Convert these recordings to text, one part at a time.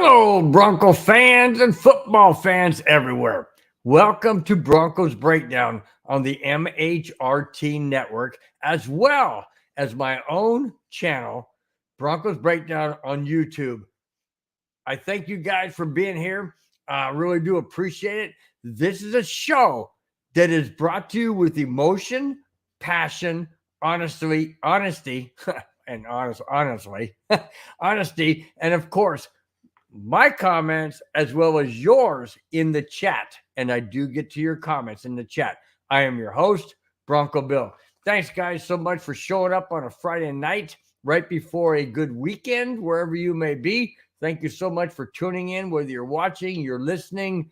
Hello, Bronco fans and football fans everywhere. Welcome to Broncos Breakdown on the MHRT network, as well as my own channel, Broncos Breakdown on YouTube. I thank you guys for being here. I really do appreciate it. This is a show that is brought to you with emotion, passion, honesty, and honestly, honesty, and of course, my comments as well as yours in the chat. And I do get to your comments in the chat. I am your host, Bronco Bill. Thanks, guys, so much for showing up on a Friday night right before a good weekend, wherever you may be. Thank you so much for tuning in, whether you're watching, you're listening,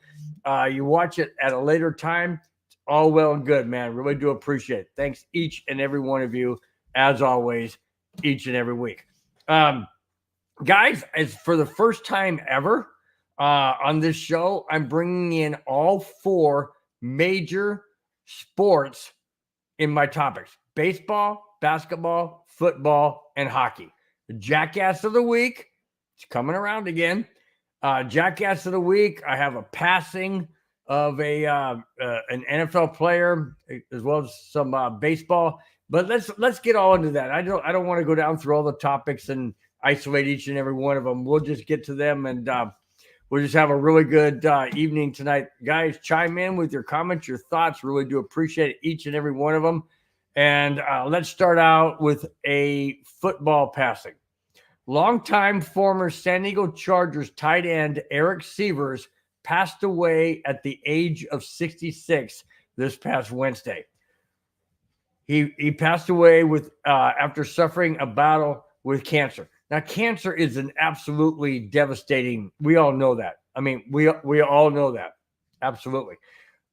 you watch it at a later time. It's all well and good, man. Really do appreciate it. Thanks, each and every one of you, as always, each and every week. Guys, as for the first time ever on this show, I'm bringing in all four major sports in my topics: baseball, basketball, football, and hockey. The Jackass of the Week, it's coming around again. Jackass of the Week, I have a passing of an NFL player as well as some baseball. But let's get all into that. I don't want to go down through all the topics and isolate each and every one of them. We'll just get to them, and we'll just have a really good evening tonight. Guys, chime in with your comments, your thoughts. Really do appreciate each and every one of them. And let's start out with a football passing. Longtime former San Diego Chargers tight end Eric Severs passed away at the age of 66 this past Wednesday. He passed away with after suffering a battle with cancer. Now, cancer is an absolutely devastating. We all know that. I mean, we all know that. Absolutely.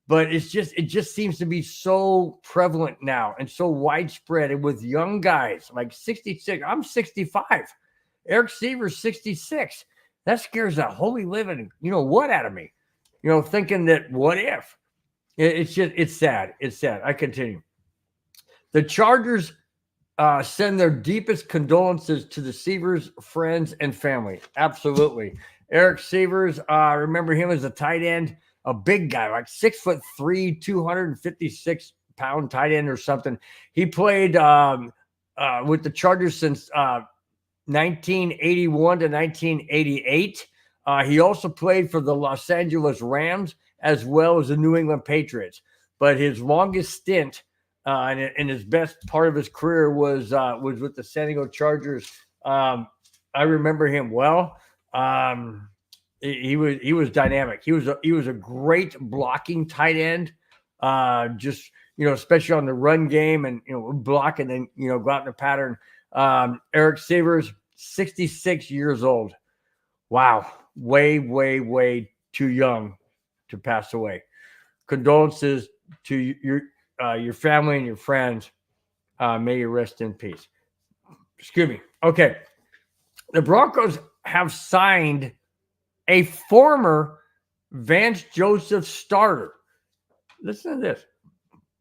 But it just seems to be so prevalent now and so widespread. And with young guys like 66, I'm 65. Eric Severs, 66. That scares the holy living, what out of me? Thinking that what if? It's sad. It's sad. I continue. The Chargers send their deepest condolences to the Severs friends and family. Absolutely. Eric Severs, remember him as a tight end, a big guy, like 6'3", 256-pound tight end or something. He played with the Chargers since 1981 to 1988. He also played for the Los Angeles Rams as well as the New England Patriots. But his longest stint and his best part of his career was with the San Diego Chargers. I remember him well. He was dynamic. He was a great blocking tight end. Especially on the run game and block and then go out in the pattern. Eric Severs, 66 years old. Wow, way too young to pass away. Condolences to your family and your friends. May you rest in peace. Excuse me. Okay. The Broncos have signed a former Vance Joseph starter. Listen to this.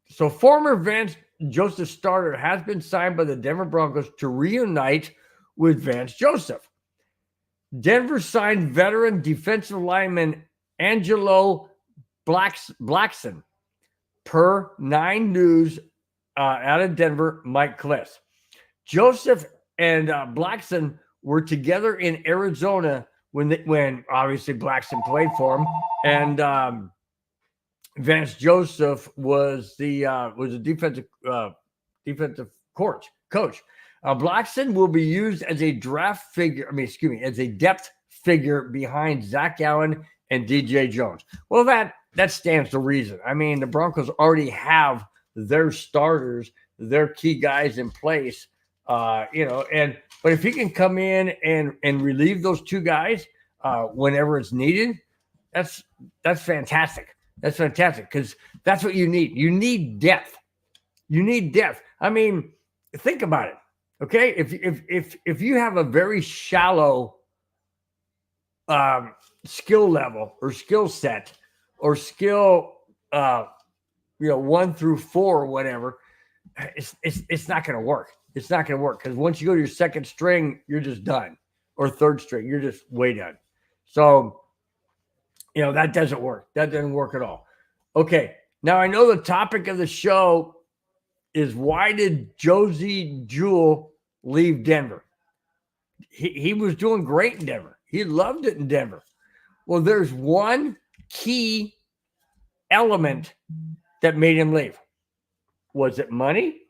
So former Vance Joseph starter has been signed by the Denver Broncos to reunite with Vance Joseph. Denver signed veteran defensive lineman Angelo Blackson, per 9 News out of Denver, Mike Kliss. Joseph and Blackson were together in Arizona when obviously Blackson played for him, and Vance Joseph was a defensive coach. Blackson will be used as a as a depth figure behind Zach Allen and DJ Jones. Well, that stands to reason. I mean, the Broncos already have their starters, their key guys in place, but if he can come in and relieve those two guys whenever it's needed, that's fantastic. That's fantastic because that's what you need. You need depth. I mean, think about it. Okay, if you have a very shallow skill level or skill set or skill 1 through 4 or whatever, it's not going to work. It's not going to work because once you go to your second string, you're just done, or third string, you're just way done. So, that doesn't work. That doesn't work at all. Okay. Now, I know the topic of the show is why did Josey Jewell leave Denver? He was doing great in Denver. He loved it in Denver. Well, there's one key element that made him leave. Was it money?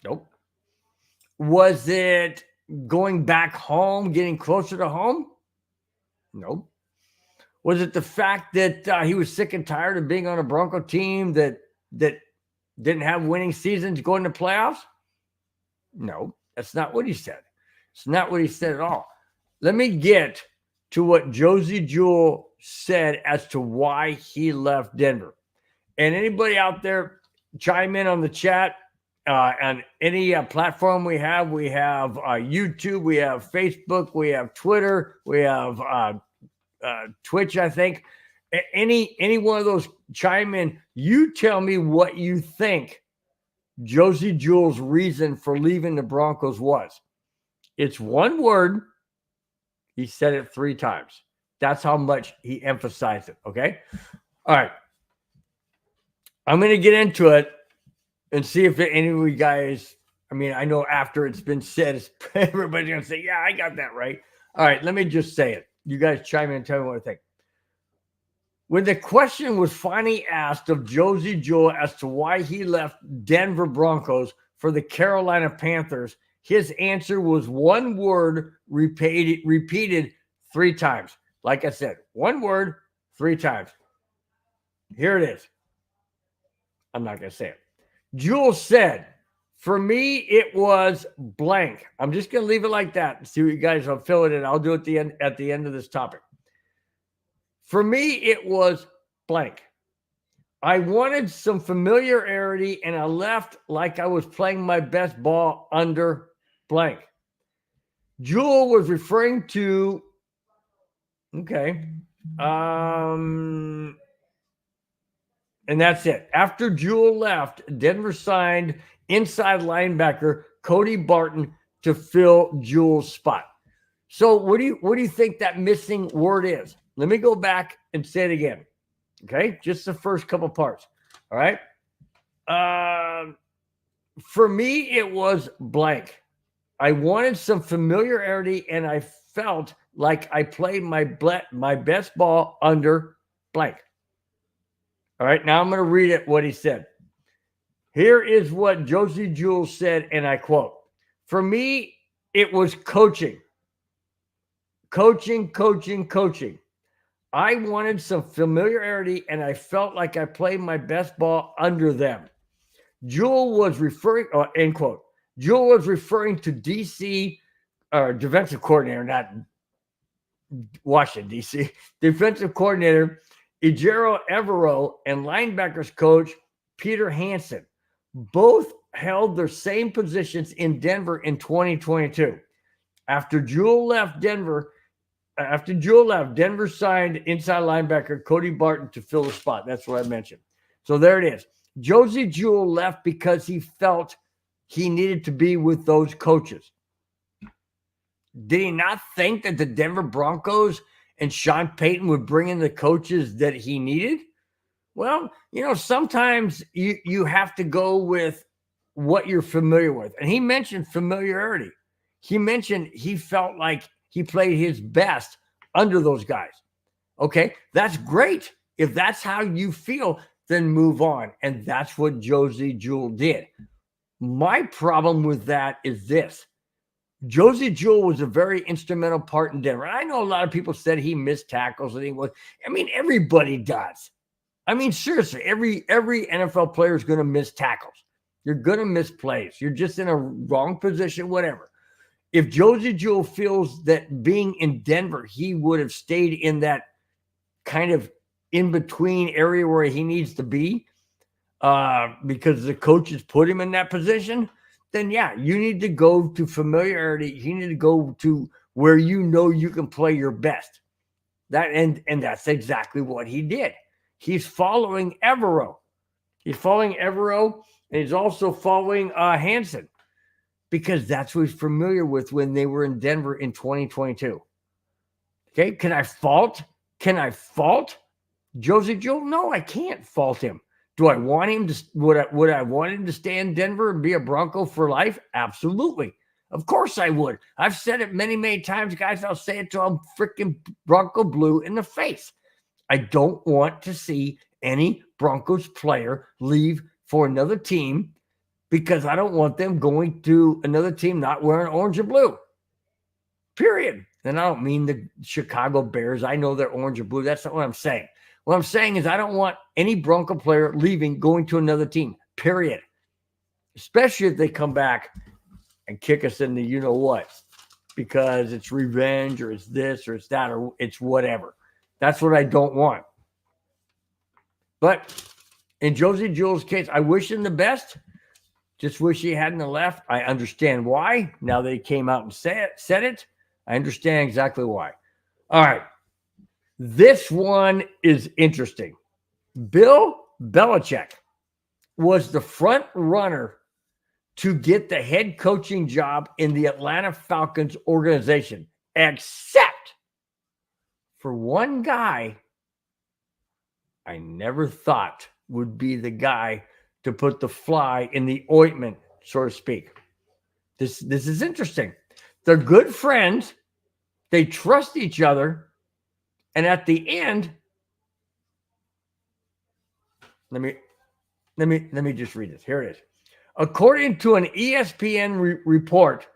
Nope. Was it going back home, getting closer to home? Nope. Was it the fact that he was sick and tired of being on a Bronco team that didn't have winning seasons going to playoffs? No, that's not what he said. It's not what he said at all. Let me get to what Josey Jewell said as to why he left Denver. And anybody out there, chime in on the chat. On any platform we have YouTube, we have Facebook, we have Twitter, we have Twitch, I think. Any one of those, chime in. You tell me what you think Josey Jewell's reason for leaving the Broncos was. It's one word. He said it 3 times. That's how much he emphasized it, okay? All right. I'm going to get into it and see if any of you guys, I know after it's been said, everybody's going to say, yeah, I got that right. All right, let me just say it. You guys chime in and tell me what I think. When the question was finally asked of Josey Jewell as to why he left Denver Broncos for the Carolina Panthers, his answer was one word repeated 3 times. Like I said, one word, 3 times. Here it is. I'm not going to say it. Jewell said, for me, it was blank. I'm just going to leave it like that. See what you guys will fill it in. I'll do it at the end of this topic. For me, it was blank. I wanted some familiarity, and I left like I was playing my best ball under blank. Jewell was referring to, and that's it. After Jewell left, Denver signed inside linebacker Cody Barton to fill Jewell's spot. So what do you think that missing word is? Let me go back and say it again. Okay, just the first couple parts. All right. For me, it was blank. I wanted some familiarity, and I felt like I played my best ball under blank. All right, now I'm going to read it, what he said. Here is what Josey Jewell said, and I quote, for me, it was coaching. Coaching. I wanted some familiarity, and I felt like I played my best ball under them. Jewell was referring, end quote. Jewell was referring to DC, defensive coordinator, not Washington, D.C., defensive coordinator Ejiro Evero and linebackers coach Peter Hansen. Both held their same positions in Denver in 2022. After Jewell left, Denver signed inside linebacker Cody Barton to fill the spot. That's what I mentioned. So there it is. Josey Jewell left because he felt he needed to be with those coaches. Did he not think that the Denver Broncos and Sean Payton would bring in the coaches that he needed? Well, sometimes you have to go with what you're familiar with. And he mentioned familiarity. He mentioned he felt like he played his best under those guys. Okay, that's great. If that's how you feel, then move on. And that's what Josey Jewell did. My problem with that is this. Josey Jewell was a very instrumental part in Denver. I know a lot of people said he missed tackles and he was. Everybody does. Seriously, every NFL player is going to miss tackles. You're going to miss plays. You're just in a wrong position, whatever. If Josey Jewell feels that being in Denver, he would have stayed in that kind of in-between area where he needs to be because the coaches put him in that position, then yeah, you need to go to familiarity. You need to go to where you can play your best. And that's exactly what he did. He's following Evero. And he's also following Hansen because that's what he's familiar with when they were in Denver in 2022. Okay, can I fault Josey Jewell? No, I can't fault him. Do I want him to? Would I want him to stay in Denver and be a Bronco for life? Absolutely. Of course I would. I've said it many, many times, guys. I'll say it till I'm freaking Bronco blue in the face. I don't want to see any Broncos player leave for another team because I don't want them going to another team not wearing orange and blue. Period. And I don't mean the Chicago Bears. I know they're orange and blue. That's not what I'm saying. What I'm saying is I don't want any Bronco player leaving, going to another team, period. Especially if they come back and kick us in the you-know-what, because it's revenge or it's this or it's that or it's whatever. That's what I don't want. But in Josey Jewell's case, I wish him the best. Just wish he hadn't left. I understand why. Now they came out and said it. I understand exactly why. All right. This one is interesting. Bill Belichick was the front runner to get the head coaching job in the Atlanta Falcons organization, except for one guy I never thought would be the guy to put the fly in the ointment, so to speak. This is interesting. They're good friends. They trust each other. And at the end, let me just read this. Here it is. According to an ESPN report,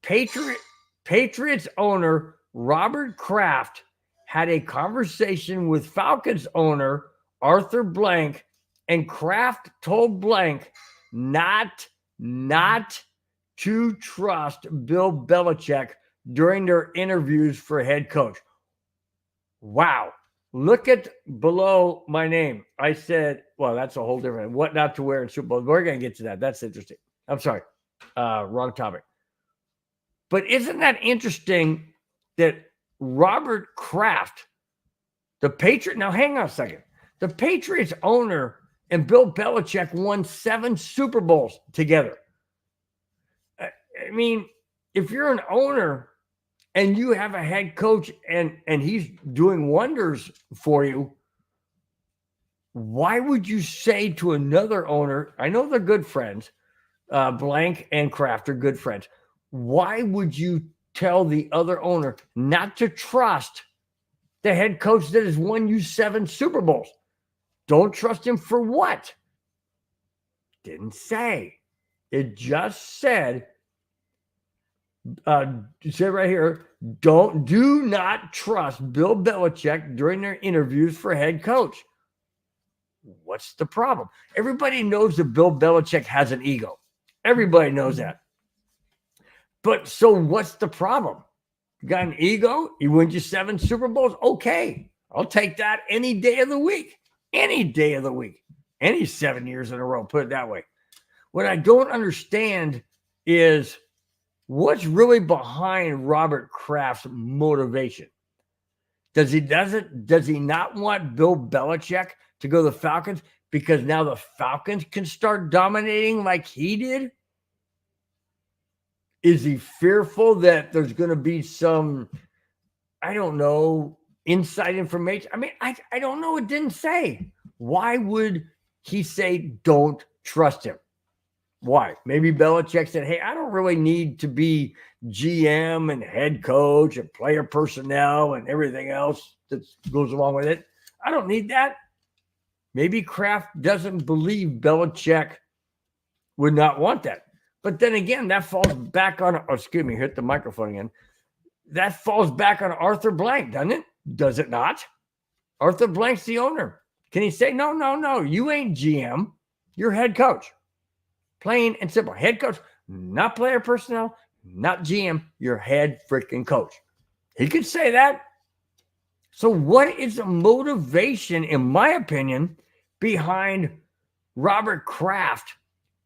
Patriots owner Robert Kraft had a conversation with Falcons owner Arthur Blank, and Kraft told Blank not to trust Bill Belichick during their interviews for head coach. Wow. Look at below my name. I said, well, that's a whole different, what not to wear in Super Bowl. We're going to get to that. That's interesting. I'm sorry. Wrong topic. But isn't that interesting that Robert Kraft, the Patriot, now hang on a second. The Patriots owner and Bill Belichick won 7 Super Bowls together. I mean, if you're an owner and you have a head coach and he's doing wonders for you, why would you say to another owner, I know they're good friends, Blank and Kraft are good friends. Why would you tell the other owner not to trust the head coach that has won you 7 Super Bowls? Don't trust him for what? Didn't say. It just said, it said right here, do not trust Bill Belichick during their interviews for head coach. What's the problem? Everybody knows that Bill Belichick has an ego. Everybody knows that. But so what's the problem? You got an ego? He wins you 7 Super Bowls? Okay. I'll take that any day of the week. Any day of the week. Any 7 years in a row, put it that way. What I don't understand is what's really behind Robert Kraft's motivation. Does he not want Bill Belichick to go to the Falcons because now the Falcons can start dominating like he did? Is he fearful that there's going to be some, I don't know, inside information? I mean, I don't know. It didn't say. Why would he say don't trust him? Why? Maybe Belichick said, hey, I don't really need to be GM and head coach and player personnel and everything else that goes along with it. I don't need that. Maybe Kraft doesn't believe Belichick would not want that. But then again, that falls back on, hit the microphone again. That falls back on Arthur Blank, doesn't it? Does it not? Arthur Blank's the owner. Can he say, no, you ain't GM. You're head coach. Plain and simple. Head coach, not player personnel, not GM. You're head freaking coach. He could say that. So what is the motivation, in my opinion, behind Robert Kraft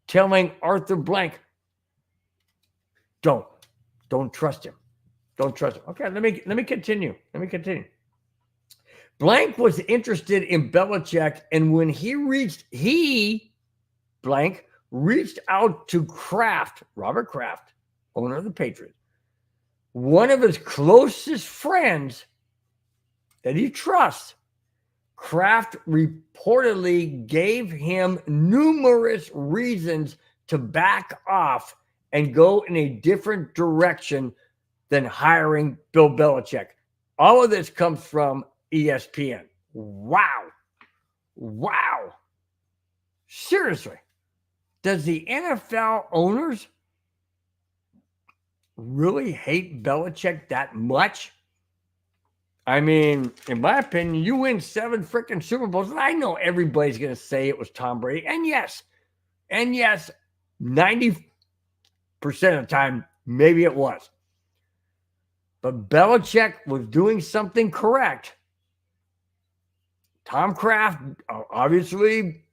telling Arthur Blank, don't trust him. Don't trust him. Okay, let me continue. Blank was interested in Belichick, and when Blank reached out to Kraft, Robert Kraft, owner of the Patriots, one of his closest friends that he trusts, Kraft reportedly gave him numerous reasons to back off and go in a different direction than hiring Bill Belichick. All of this comes from ESPN. Wow. Wow. Seriously. Does the NFL owners really hate Belichick that much? I mean, in my opinion, you win 7 freaking Super Bowls, and I know everybody's going to say it was Tom Brady. And yes, 90% of the time, maybe it was. But Belichick was doing something correct. Tom Kraft obviously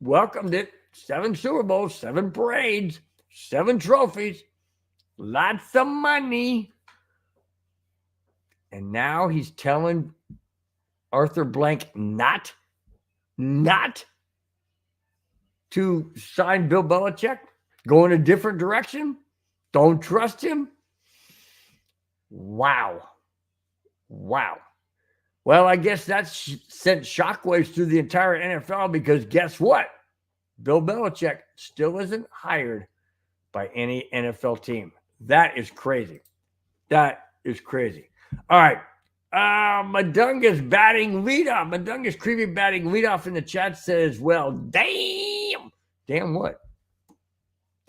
welcomed it. 7 Super Bowls, 7 parades, 7 trophies, lots of money. And now he's telling Arthur Blank not to sign Bill Belichick, go in a different direction, don't trust him. Wow. Well, I guess that sent shockwaves through the entire NFL because guess what? Bill Belichick still isn't hired by any NFL team. That is crazy. All right. Madunga's batting leadoff. Madunga's creepy batting leadoff in the chat says, well, damn. Damn what?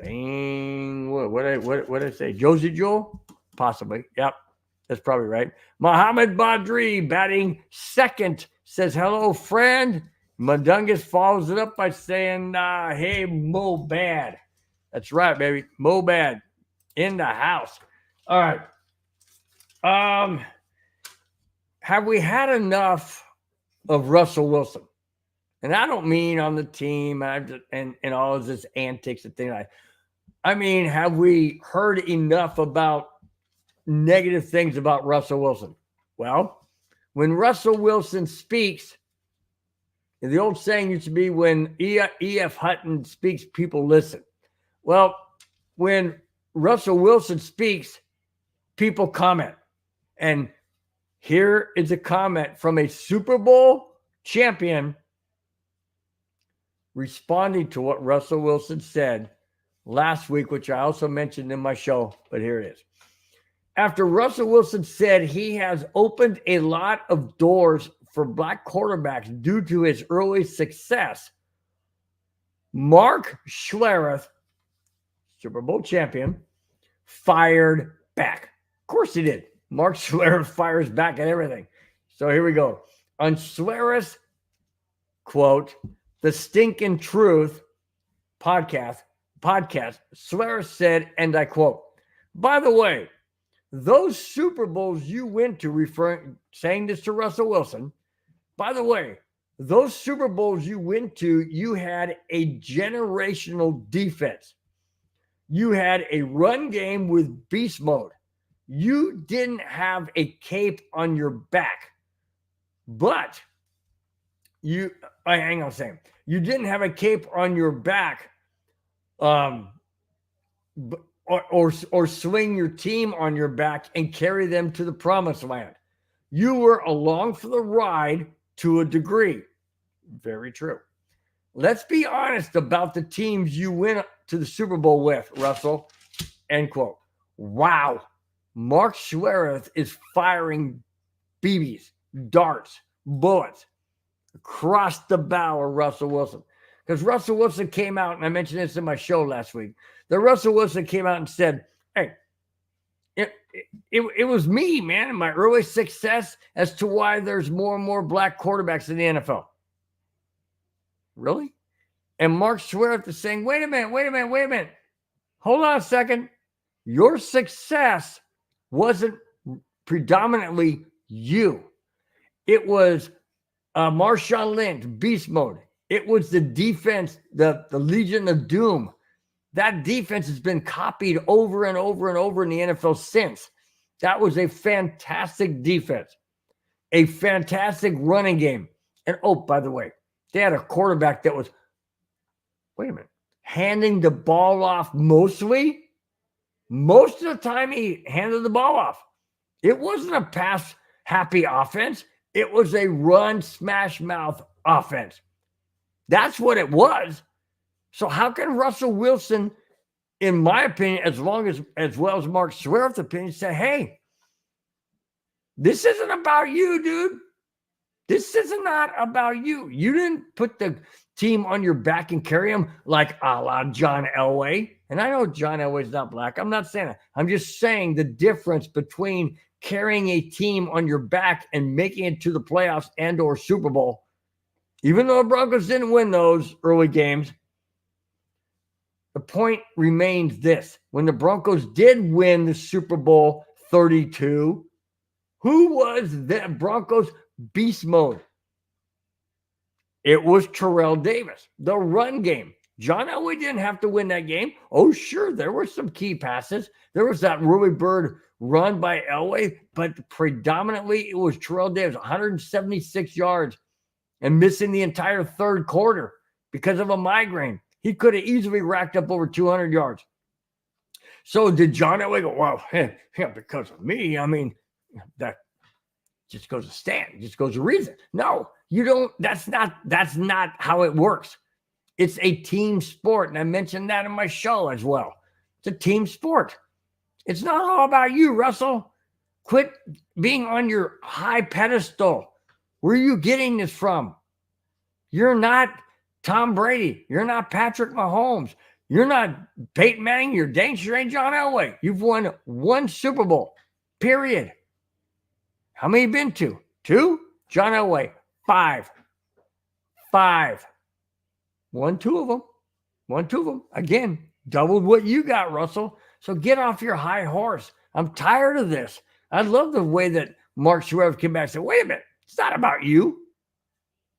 Dang what? What did I say? Josey Joel? Possibly. Yep. That's probably right. Muhammad Badri batting second says, hello, friend. Madungas follows it up by saying, hey, Mo Bad. That's right, baby. Mo Bad in the house. All right. Have we had enough of Russell Wilson? And I don't mean on the team and all of this antics and things. I mean, have we heard enough about negative things about Russell Wilson? Well, when Russell Wilson speaks, the old saying used to be when E.F. Hutton speaks, people listen. Well, when Russell Wilson speaks, people comment. And here is a comment from a Super Bowl champion responding to what Russell Wilson said last week, which I also mentioned in my show, but here it is. After Russell Wilson said he has opened a lot of doors for black quarterbacks due to his early success, Mark Schlereth, Super Bowl champion, fired back. Of course he did. Mark Schlereth fires back at everything. So here we go. On Schlereth's quote, The Stinking Truth podcast, Schlereth said, and I quote, by the way, those Super Bowls you went to, saying this to Russell Wilson, by the way, those Super Bowls you went to, you had a generational defense. You had a run game with beast mode. You didn't have a cape on your back, but hang on a second. You didn't have a cape on your back, or swing your team on your back and carry them to the promised land. You were along for the ride to a degree. Very true. Let's be honest about the teams you went to the Super Bowl with, Russell. End quote. Wow. Mark Schlereth is firing BBs, darts, bullets across the bow of Russell Wilson. Because Russell Wilson came out, and I mentioned this in my show last week, that Russell Wilson came out and said, hey, it was me, man, and my early success as to why there's more and more black quarterbacks in the NFL. Really? And Mark Schlereth is saying, wait a minute. Hold on a second. Your success wasn't predominantly you. It was Marshawn Lynch, beast mode. It was the defense, the Legion of Doom. That defense has been copied over and over and over in the NFL since. That was a fantastic defense, a fantastic running game. And oh, by the way, they had a quarterback that was, handing the ball off mostly. Most of the time he handed the ball off. It wasn't a pass-happy offense. It was a run, smash mouth offense. That's what it was. So how can Russell Wilson, in my opinion, as well as Mark Swearer's opinion, say, hey, this isn't about you, dude. This is not about you. You didn't put the team on your back and carry them like a la John Elway. And I know John Elway's not black. I'm not saying that. I'm just saying the difference between carrying a team on your back and making it to the playoffs and or Super Bowl. Even though the Broncos didn't win those early games, the point remains this. When the Broncos did win the Super Bowl 32, who was the Broncos beast mode? It was Terrell Davis, the run game. John Elway didn't have to win that game. Oh, sure, there were some key passes. There was that Ruby Bird run by Elway, but predominantly it was Terrell Davis, 176 yards and missing the entire third quarter because of a migraine. He could have easily racked up over 200 yards. So did John Elway go, well, yeah, because of me? I mean, that just goes to stand, just goes to reason. No, you don't. That's not how it works. It's a team sport. And I mentioned that in my show as well. It's a team sport. It's not all about you, Russell. Quit being on your high pedestal. Where are you getting this from? You're not Tom Brady. You're not Patrick Mahomes. You're not Peyton Manning. You're dang sure ain't John Elway. You've won one Super Bowl, period. How many you been to? 2? John Elway, 5. Won 2 of them. Again, doubled what you got, Russell. So get off your high horse. I'm tired of this. I love the way that Mark Swearer came back and said, wait a minute, it's not about you.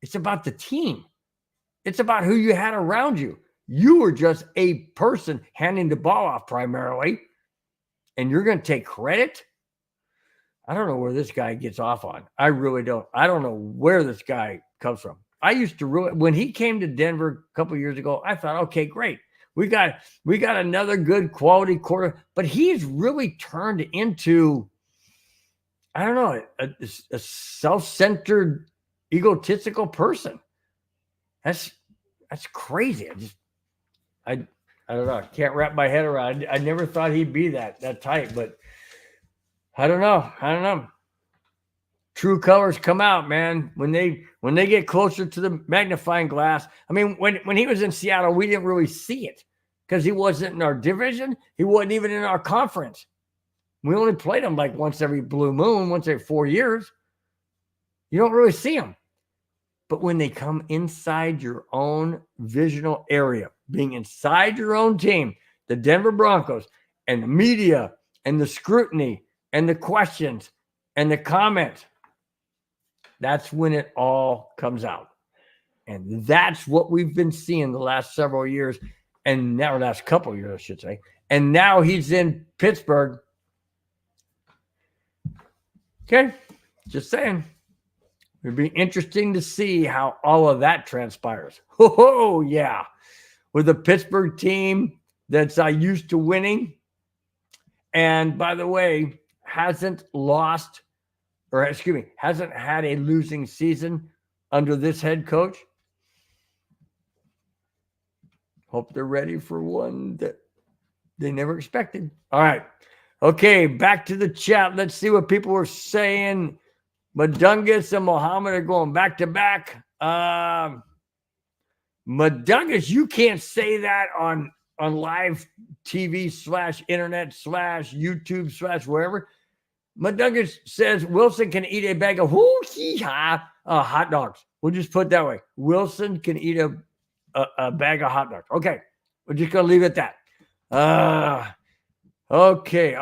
It's about the team. It's about who you had around you. You were just a person handing the ball off primarily, and you're going to take credit? I don't know where this guy gets off on. I really don't. I don't know where this guy comes from. I used to really, when he came to Denver a couple of years ago, I thought, okay, great. We got another good quality quarter, but he's really turned into, I don't know, a self-centered, egotistical person. That's crazy. I don't know. I can't wrap my head around. I never thought he'd be that type, but I don't know. True colors come out, man. When they get closer to the magnifying glass. I mean, when he was in Seattle, we didn't really see it because he wasn't in our division. He wasn't even in our conference. We only played him like once every blue moon, once every 4 years. You don't really see him. But when they come inside your own visional area, being inside your own team, the Denver Broncos, and the media, and the scrutiny, and the questions, and the comments, that's when it all comes out. And that's what we've been seeing the last several years, and now the last couple of years, I should say. And now he's in Pittsburgh. Okay, just saying. It'd be interesting to see how all of that transpires. Oh, yeah. With a Pittsburgh team that's used to winning. And by the way, hasn't had a losing season under this head coach. Hope they're ready for one that they never expected. All right. Okay, back to the chat. Let's see what people were saying. Madungus and Muhammad are going back to back. Madungus, you can't say that on live TV / internet / YouTube / wherever. Madungus says Wilson can eat a bag of hot dogs. We'll just put it that way. Wilson can eat a bag of hot dogs. Okay, we're just gonna leave it at that. Okay.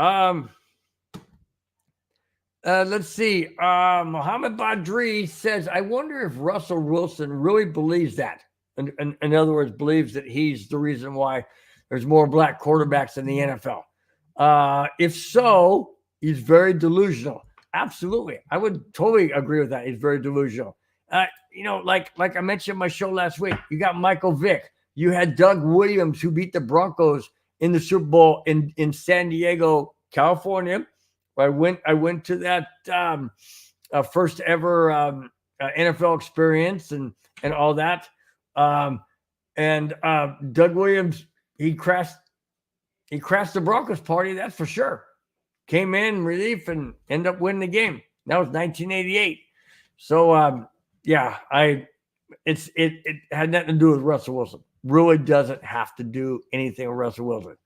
Let's see. Mohammed Badri says, I wonder if Russell Wilson really believes that. In other words, believes that he's the reason why there's more black quarterbacks in the NFL. If so, he's very delusional. Absolutely. I would totally agree with that. He's very delusional. Like I mentioned in my show last week, you got Michael Vick. You had Doug Williams, who beat the Broncos in the Super Bowl in San Diego, California. I went to that first ever NFL experience and all that. And Doug Williams, he crashed the Broncos party, that's for sure. Came in relief and ended up winning the game. That was 1988. So yeah, it had nothing to do with Russell Wilson. Really doesn't have to do anything with Russell Wilson.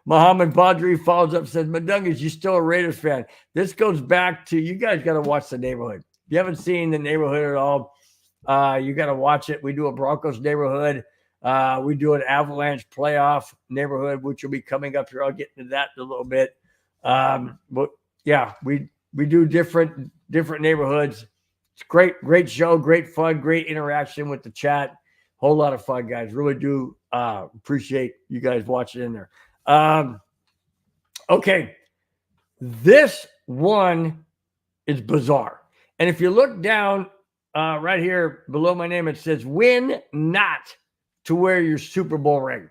Muhammad Badri follows up, says, Madungas, you still a Raiders fan? This goes back to, you guys got to watch The Neighborhood. If you haven't seen The Neighborhood at all, you got to watch it. We do a Broncos neighborhood. We do an Avalanche playoff neighborhood, which will be coming up here. I'll get into that in a little bit. But yeah, we do different neighborhoods. It's great show, great fun, great interaction with the chat. Whole lot of fun, guys. Really do appreciate you guys watching in there. Okay, this one is bizarre. And if you look down right here below my name, it says, win not to wear your Super Bowl ring.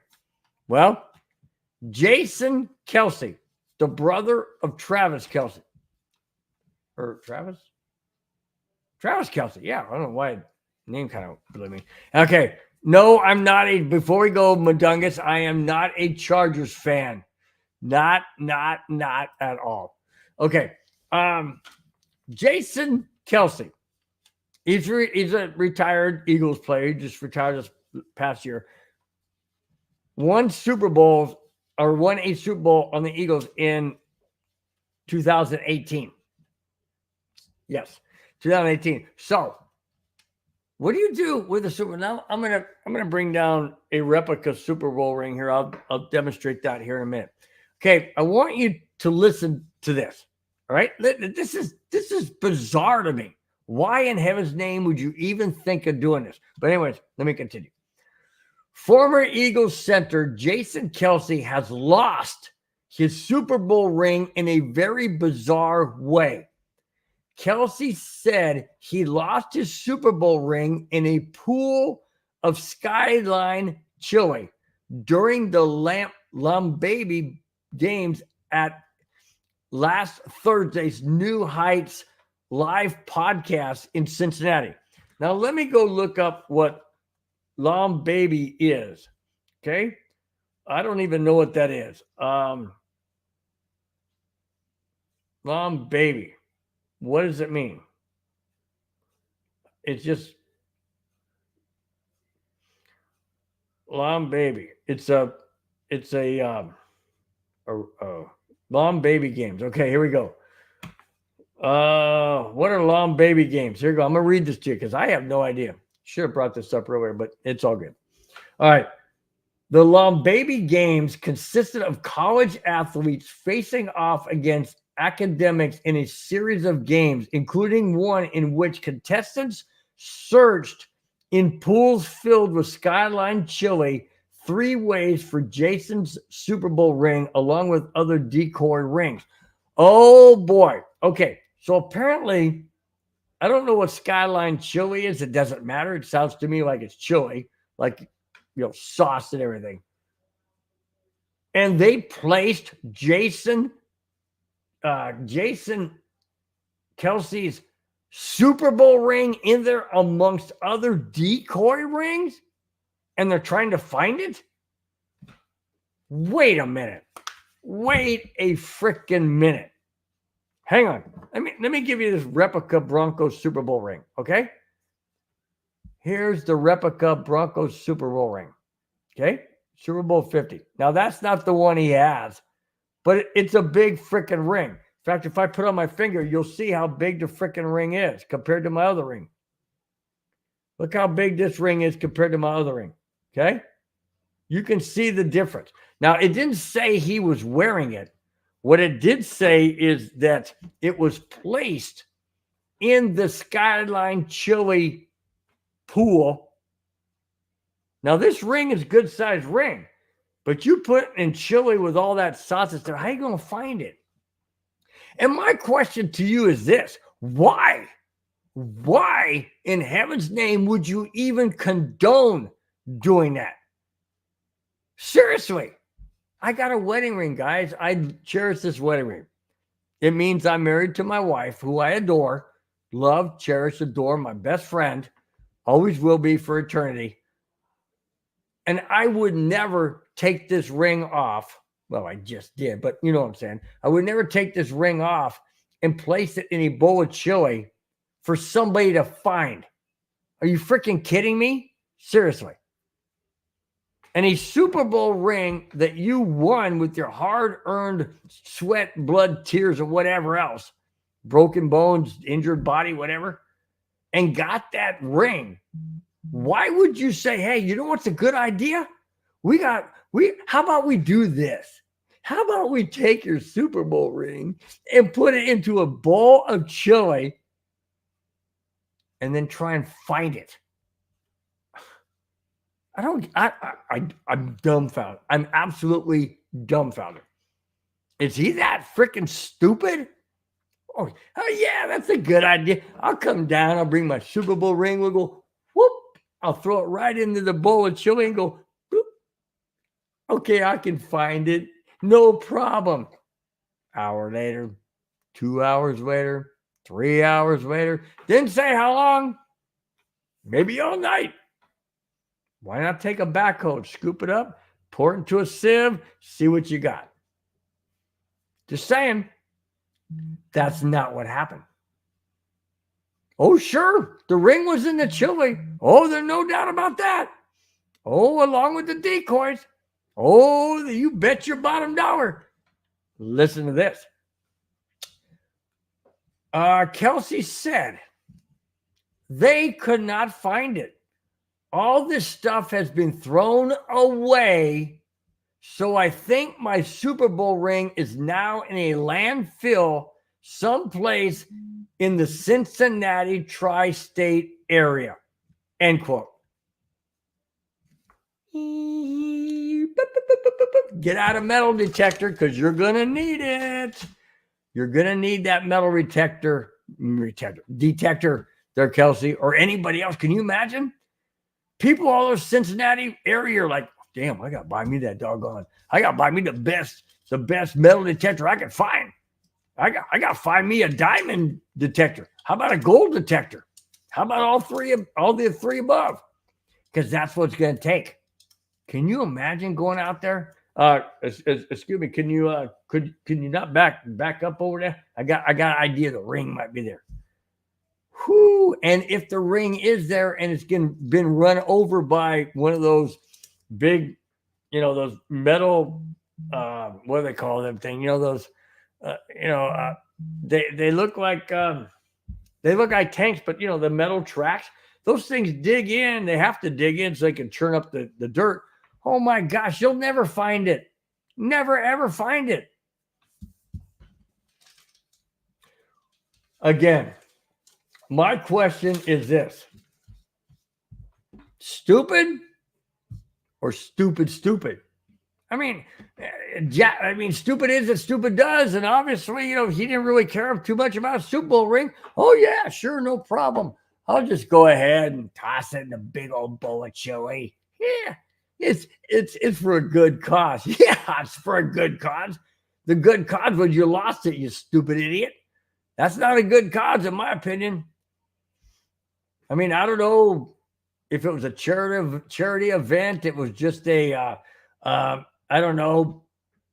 Well, Jason Kelce, the brother of Travis Kelce. Or Travis Kelce. Yeah, I don't know why name kind of blew me. Okay. No, I'm not before we go, Madungus, I am not a Chargers fan. Not at all. Okay. Jason Kelce. He's a retired Eagles player. He just retired this past year. Won a Super Bowl on the Eagles in 2018. Yes, 2018. So, what do you do with a Super Bowl? Now, I'm gonna bring down a replica Super Bowl ring here. I'll demonstrate that here in a minute. Okay, I want you to listen to this. All right, this is bizarre to me. Why in heaven's name would you even think of doing this? But anyways, let me continue. Former Eagles center Jason Kelce has lost his Super Bowl ring in a very bizarre way. Kelce said he lost his Super Bowl ring in a pool of Skyline Chili during the Lambaby games at last Thursday's New Heights live podcast in Cincinnati. Now, let me go look up what Lambaby is. Okay? I don't even know what that is. Lambaby. What does it mean? It's just Lambaby. It's a Lambaby games. Okay, here we go. What are Lambaby games? Here we go. I'm gonna read this to you because I have no idea. Should have brought this up earlier, but it's all good. All right. The Lambaby games consisted of college athletes facing off against academics in a series of games, including one in which contestants searched in pools filled with Skyline Chili 3 ways for Jason's Super Bowl ring, along with other decoy rings. Oh boy. Okay. So apparently, I don't know what Skyline Chili is. It doesn't matter. It sounds to me like it's chili, like, sauce and everything. And they placed Jason Kelce's Super Bowl ring in there amongst other decoy rings, and they're trying to find it? Wait a minute. Wait a freaking minute. Hang on. Let me give you this replica Broncos Super Bowl ring, okay? Here's the replica Broncos Super Bowl ring, okay? Super Bowl 50. Now, that's not the one he has, but it's a big freaking ring. In fact, if I put on my finger, you'll see how big the freaking ring is compared to my other ring. Look how big this ring is compared to my other ring, okay? You can see the difference. Now, it didn't say he was wearing it. What it did say is that it was placed in the Skyline Chili pool. Now, this ring is a good-sized ring, but you put in chili with all that sauce and stuff, how are you going to find it? And my question to you is this. Why? Why in heaven's name would you even condone doing that? Seriously. I got a wedding ring, guys. I cherish this wedding ring. It means I'm married to my wife, who I adore, love, cherish, adore, my best friend, always will be for eternity. And I would never take this ring off. Well, I just did, but you know what I'm saying. I would never take this ring off and place it in a bowl of chili for somebody to find. Are you freaking kidding me? Seriously. And a Super Bowl ring that you won with your hard-earned sweat, blood, tears, or whatever else, broken bones, injured body, whatever, and got that ring. Why would you say, hey, you know what's a good idea? How about we do this? How about we take your Super Bowl ring and put it into a bowl of chili and then try and find it? I'm dumbfounded. I'm absolutely dumbfounded. Is he that freaking stupid? Oh, yeah, that's a good idea. I'll come down. I'll bring my Super Bowl ring. We'll go, whoop. I'll throw it right into the bowl of chili and go, whoop. Okay, I can find it. No problem. Hour later, 2 hours later, 3 hours later. Didn't say how long. Maybe all night. Why not take a backhoe, scoop it up, pour it into a sieve, see what you got? Just saying, that's not what happened. Oh, sure, the ring was in the chili. Oh, there's no doubt about that. Oh, along with the decoys. Oh, you bet your bottom dollar. Listen to this. Kelsey said they could not find it. All this stuff has been thrown away, so I think my Super Bowl ring is now in a landfill someplace in the Cincinnati tri-state area. End quote. Get out a metal detector because you're going to need it. You're going to need that metal detector there, Kelsey, or anybody else. Can you imagine? People all over Cincinnati area are like, damn, I got to buy me that doggone. I got to buy me the best metal detector I can find. I got to find me a diamond detector. How about a gold detector? How about all the three above? Because that's what it's going to take. Can you imagine going out there? Excuse me. Can you not back up over there? I got an idea. The ring might be there. Whew. And if the ring is there and it's been run over by one of those big, those metal, what do they call them thing? Those, they look like tanks, but the metal tracks. Those things dig in. They have to dig in so they can churn up the dirt. Oh my gosh, you'll never find it. Never ever find it. Again. My question is this: stupid or stupid? I mean, stupid is as stupid does, and obviously, he didn't really care too much about a Super Bowl ring. Oh yeah, sure, no problem. I'll just go ahead and toss it in a big old bowl of chili. Yeah, it's for a good cause. Yeah, it's for a good cause. The good cause was you lost it, you stupid idiot. That's not a good cause, in my opinion. I mean, I don't know if it was a charity event. It was just I don't know,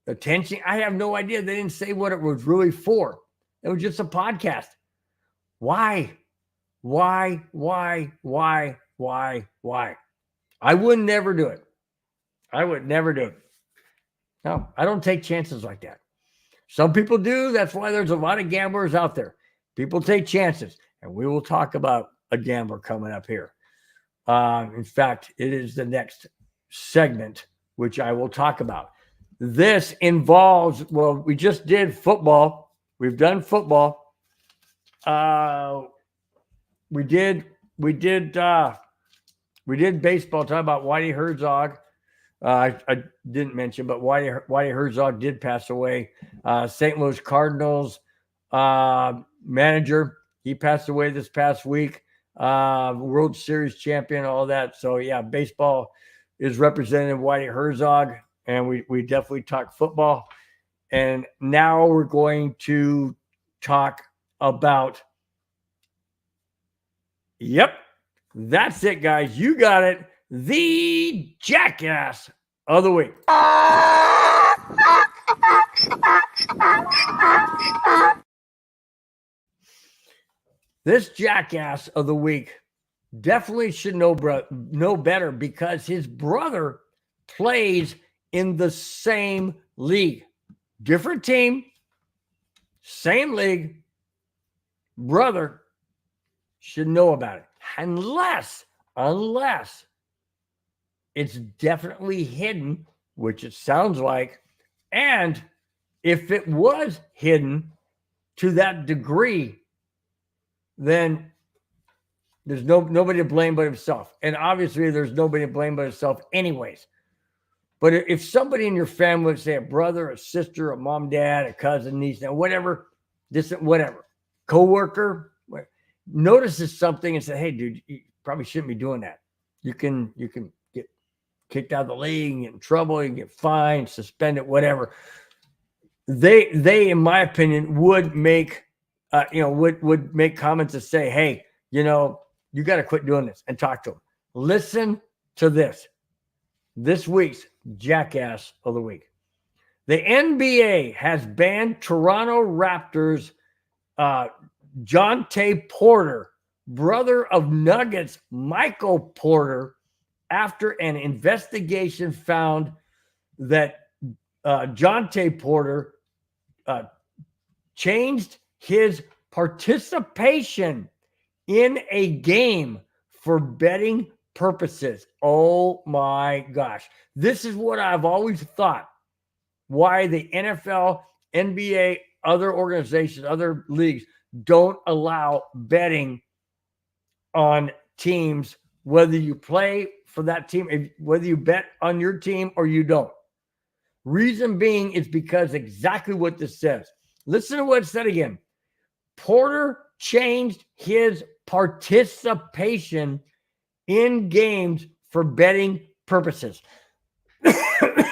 attention. I have no idea. They didn't say what it was really for. It was just a podcast. Why? I would never do it. I would never do it. No, I don't take chances like that. Some people do. That's why there's a lot of gamblers out there. People take chances, and we will talk about a gambler coming up here. In fact, it is the next segment, which I will talk about. This involves, we just did football. We've done football. We did baseball. Talk about Whitey Herzog. I didn't mention, but Whitey Herzog did pass away. St. Louis Cardinals manager. He passed away this past week. World Series champion, all that. So yeah, baseball is Representative Whitey Herzog, and we definitely talk football. And now we're going to talk about. Yep, that's it, guys. You got it. The jackass of the week. This jackass of the week definitely should know better because his brother plays in the same league. Different team, same league. Brother should know about it. Unless it's definitely hidden, which it sounds like. And if it was hidden to that degree, then there's nobody to blame but himself. And obviously there's nobody to blame but himself anyways. But if somebody in your family, would say a brother, a sister, a mom, dad, a cousin, niece, whatever, whatever, coworker, notices something and say, hey, dude, you probably shouldn't be doing that. You can get kicked out of the league, get in trouble, you get fined, suspended, whatever. They, in my opinion, would make, would make comments that say, hey, you got to quit doing this, and talk to them. Listen to this week's jackass of the week. The NBA has banned Toronto Raptors Jonte Porter, brother of Nuggets Michael Porter, after an investigation found that Jonte Porter changed his participation in a game for betting purposes. Oh my gosh. This is what I've always thought. Why the NFL, NBA, other organizations, other leagues don't allow betting on teams, whether you play for that team, whether you bet on your team or you don't. Reason being is because exactly what this says. Listen to what it said again. Porter changed his participation in games for betting purposes.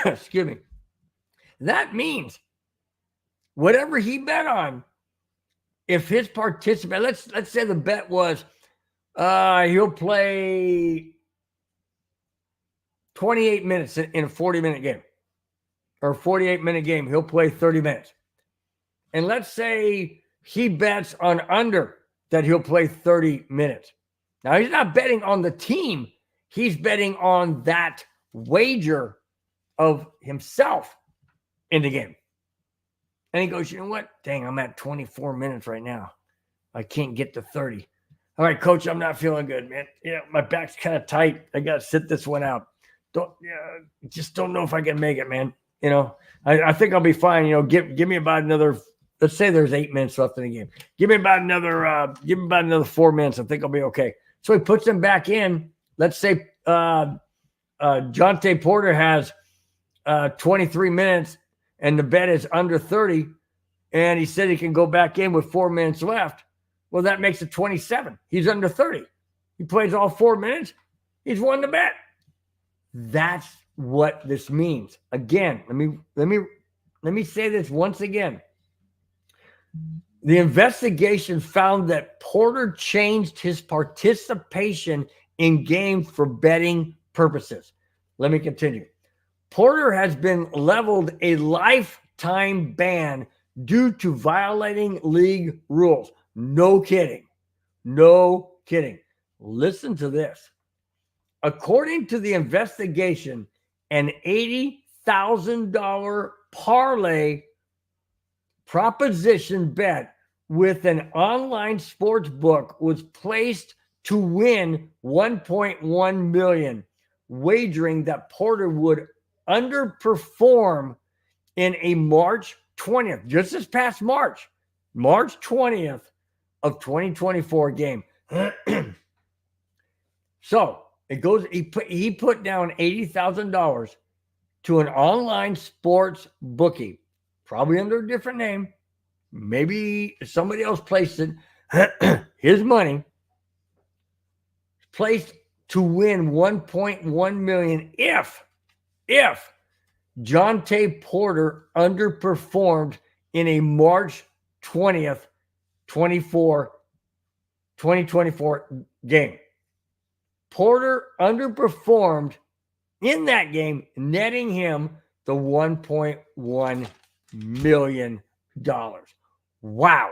Excuse me. That means whatever he bet on, if his participant, let's say the bet was he'll play 28 minutes in a 40-minute game, or a 48-minute game, he'll play 30 minutes. And let's say he bets on under that he'll play 30 minutes. Now, he's not betting on the team. He's betting on that wager of himself in the game. And he goes, you know what? Dang, I'm at 24 minutes right now. I can't get to 30. All right, coach, I'm not feeling good, man. Yeah, my back's kind of tight. I got to sit this one out. Just don't know if I can make it, man. I think I'll be fine. Give me about another, let's say there's 8 minutes left in the game. Give me about another 4 minutes. I think I'll be okay. So he puts him back in. Let's say Jonte Porter has 23 minutes and the bet is under 30, and he said he can go back in with 4 minutes left. Well, that makes it 27. He's under 30. He plays all 4 minutes. He's won the bet. That's what this means. Again, let me say this once again. The investigation found that Porter changed his participation in games for betting purposes. Let me continue. Porter has been leveled a lifetime ban due to violating league rules. No kidding. No kidding. Listen to this. According to the investigation, an $80,000 parlay proposition bet with an online sports book was placed to win $1.1 million, wagering that Porter would underperform in a March 20th, just this past March 20th of 2024 game. So it goes, he put down $80,000 to an online sports bookie, probably under a different name. Maybe somebody else placed it. His money placed to win $1.1 million if Jonte Porter underperformed in a March 20th 2024 game. Porter underperformed in that game, netting him the $1.1 million. Wow.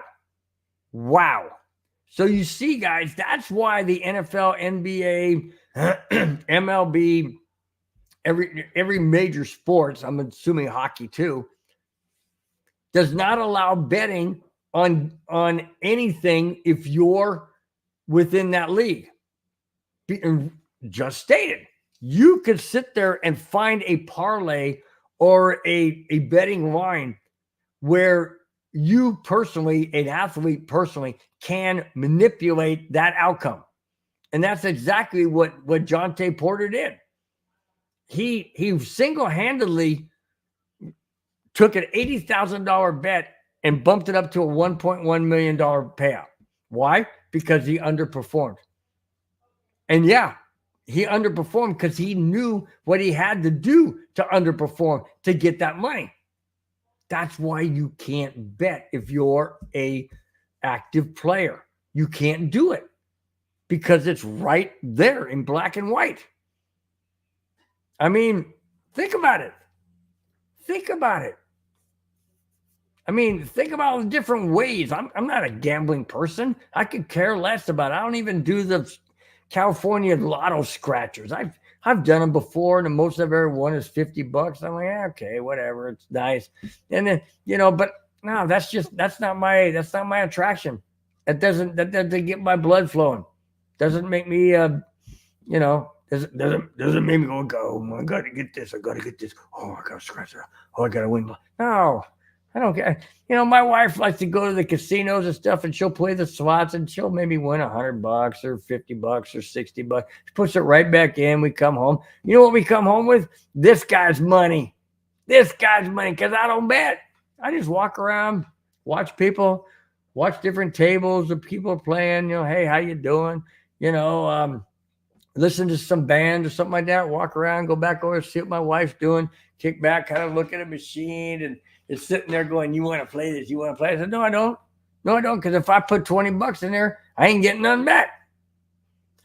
So you see, guys, that's why the NFL, NBA, MLB, every major sports, I'm assuming hockey too, does not allow betting on anything if you're within that league. Just stated, you could sit there and find a parlay or a betting line where you personally, an athlete personally, can manipulate that outcome. And that's exactly what Jonte Porter did. He single-handedly took an $80,000 bet and bumped it up to a $1.1 million payout. Why? Because he underperformed. And yeah, he underperformed because he knew what he had to do to underperform to get that money. That's why you can't bet if you're a active player. You can't do it because it's right there in black and white. I mean, think about it. Think about the different ways. I'm not a gambling person. I could care less about it. I don't even do the California lotto scratchers. I've done them before, and the most I've ever won is $50. I'm like, okay, whatever, it's nice. And then, but no, that's not my attraction. That doesn't get my blood flowing. Doesn't make me doesn't make me go, I gotta get this. Oh, I gotta scratch it. Oh, I gotta win. No, I don't care. My wife likes to go to the casinos and stuff, and she'll play the slots, and she'll maybe win $100 or $50 or $60. She puts it right back in. We come home. You know what we come home with? This guy's money. Because I don't bet. I just walk around, watch people, watch different tables of people playing. Hey, how you doing? Listen to some band or something like that. Walk around, go back over, see what my wife's doing. Kick back, kind of look at a machine, and it's sitting there going, you want to play this? You want to play? I said, no, I don't. Because if I put $20 in there, I ain't getting nothing back.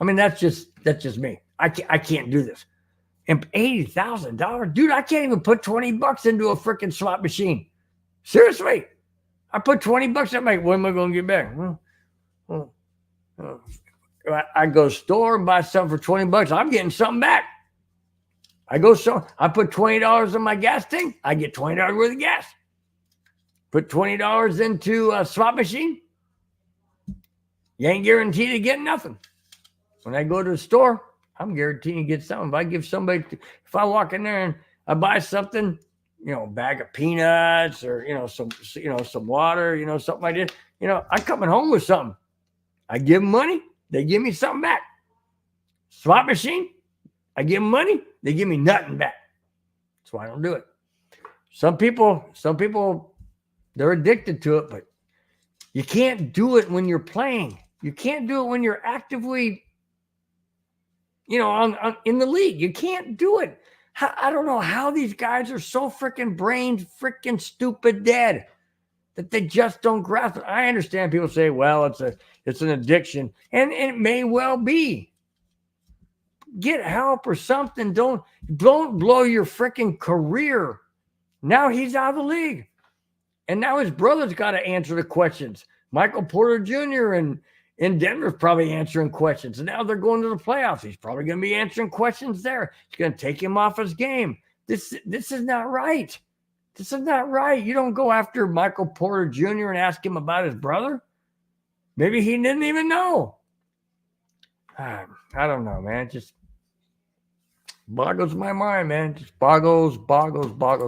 I mean, that's just me. I can't do this. And $80,000, dude, I can't even put $20 into a freaking slot machine. Seriously, I put $20. I'm like, what am I going to get back? I go store and buy something for $20. I'm getting something back. I put $20 in my gas tank. I get $20 worth of gas. Put $20 into a slot machine. You ain't guaranteed to get nothing. When I go to the store, I'm guaranteed to get something. If I walk in there and I buy something, a bag of peanuts or some water, something like this, I'm coming home with something. I give them money, they give me something back. Slot machine, I give them money, they give me nothing back. That's why I don't do it. Some people, they're addicted to it, but you can't do it when you're playing. You can't do it when you're actively, in the league. You can't do it. I don't know how these guys are so freaking stupid dead that they just don't grasp it. I understand people say, well, it's an addiction, and it may well be. Get help or something. Don't blow your freaking career. Now he's out of the league. And now his brother's got to answer the questions. Michael Porter Jr. in Denver's probably answering questions. And now they're going to the playoffs. He's probably going to be answering questions there. It's going to take him off his game. This is not right. This is not right. You don't go after Michael Porter Jr. and ask him about his brother. Maybe he didn't even know. I don't know, man. It just boggles my mind, man. Just boggles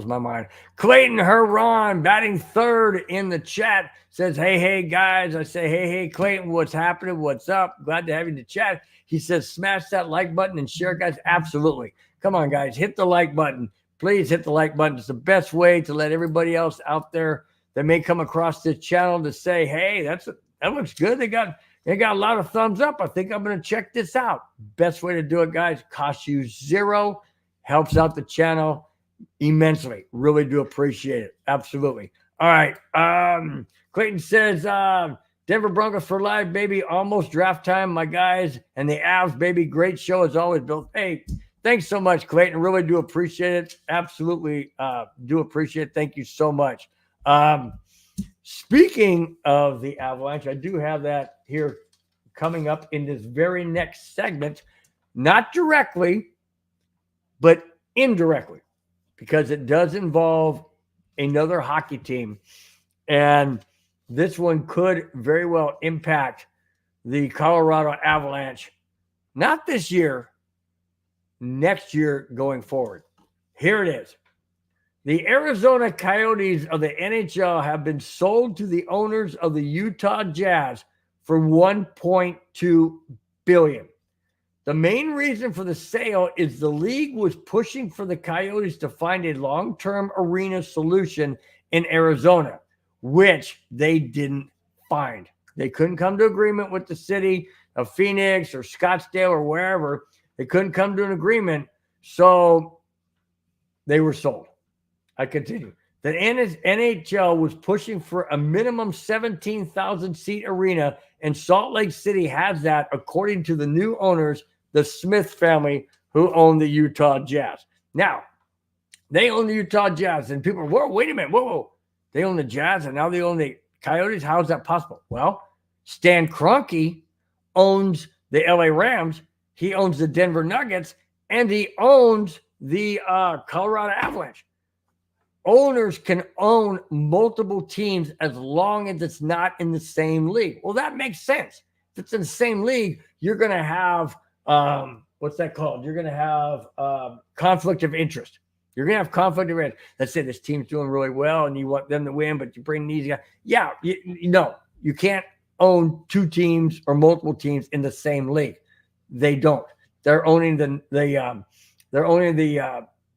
my mind. Clayton Herron, batting third in the chat, says, hey, guys. I say, hey, Clayton, what's happening? What's up? Glad to have you in the chat. He says, smash that like button and share, guys. Absolutely. Come on, guys. Hit the like button. Please hit the like button. It's the best way to let everybody else out there that may come across this channel to say, hey, that looks good. They got a lot of thumbs up. I think I'm going to check this out. Best way to do it, guys. Costs you zero. Helps out the channel immensely. Really do appreciate it. Absolutely. All right. Clayton says, Denver Broncos for life, baby. Almost draft time, my guys. And the Avs, baby. Great show as always, Bill. Hey, thanks so much, Clayton. Really do appreciate it. Absolutely do appreciate it. Thank you so much. Speaking of the Avalanche, I do have that here coming up in this very next segment. Not directly, but indirectly, because it does involve another hockey team. And this one could very well impact the Colorado Avalanche, not this year, next year going forward. Here it is. The Arizona Coyotes of the NHL have been sold to the owners of the Utah Jazz for $1.2 billion. The main reason for the sale is the league was pushing for the Coyotes to find a long-term arena solution in Arizona, which they didn't find. They couldn't come to agreement with the city of Phoenix or Scottsdale or wherever. They couldn't come to an agreement, so they were sold. I continue. The NHL was pushing for a minimum 17,000 seat arena, and Salt Lake City has that, according to the new owners, the Smith family, who own the Utah Jazz. Now, they own the Utah Jazz, and people are, whoa, wait a minute, whoa. They own the Jazz, and now they own the Coyotes? How is that possible? Well, Stan Kroenke owns the LA Rams, he owns the Denver Nuggets, and he owns the Colorado Avalanche. Owners can own multiple teams as long as it's not in the same league. Well, that makes sense. If it's in the same league, you're going to have, what's that called? You're going to have conflict of interest. You're going to have conflict of interest. Let's say this team's doing really well and you want them to win, but you bring these guys. Yeah, you can't own two teams or multiple teams in the same league. They don't. They're owning the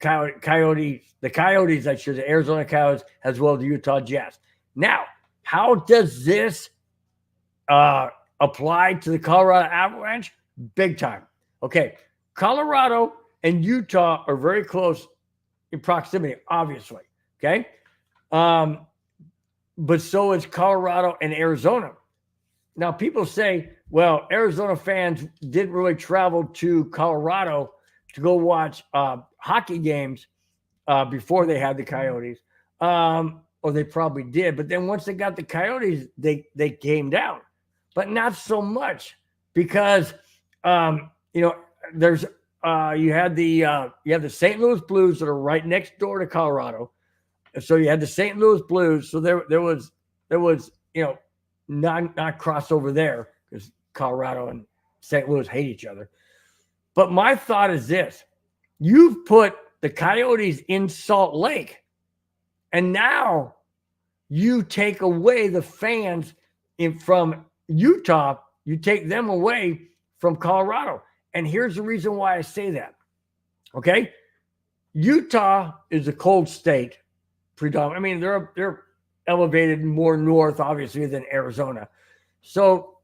Coyotes, I should say, Arizona Coyotes, as well as the Utah Jazz. Now, how does this apply to the Colorado Avalanche? Big time. Okay, Colorado and Utah are very close in proximity, obviously. Okay, but so is Colorado and Arizona. Now, people say, well, Arizona fans didn't really travel to Colorado to go watch hockey games before they had the Coyotes, or they probably did. But then once they got the Coyotes, they came down, but not so much because there's you have the St. Louis Blues that are right next door to Colorado, so you had the St. Louis Blues. So there was not crossover there because Colorado and St. Louis hate each other. But my thought is this: you've put the Coyotes in Salt Lake, and now you take away the fans from Utah. You take them away from Colorado. And here's the reason why I say that. Okay? Utah is a cold state, predominantly. I mean, they're elevated more north, obviously, than Arizona. So,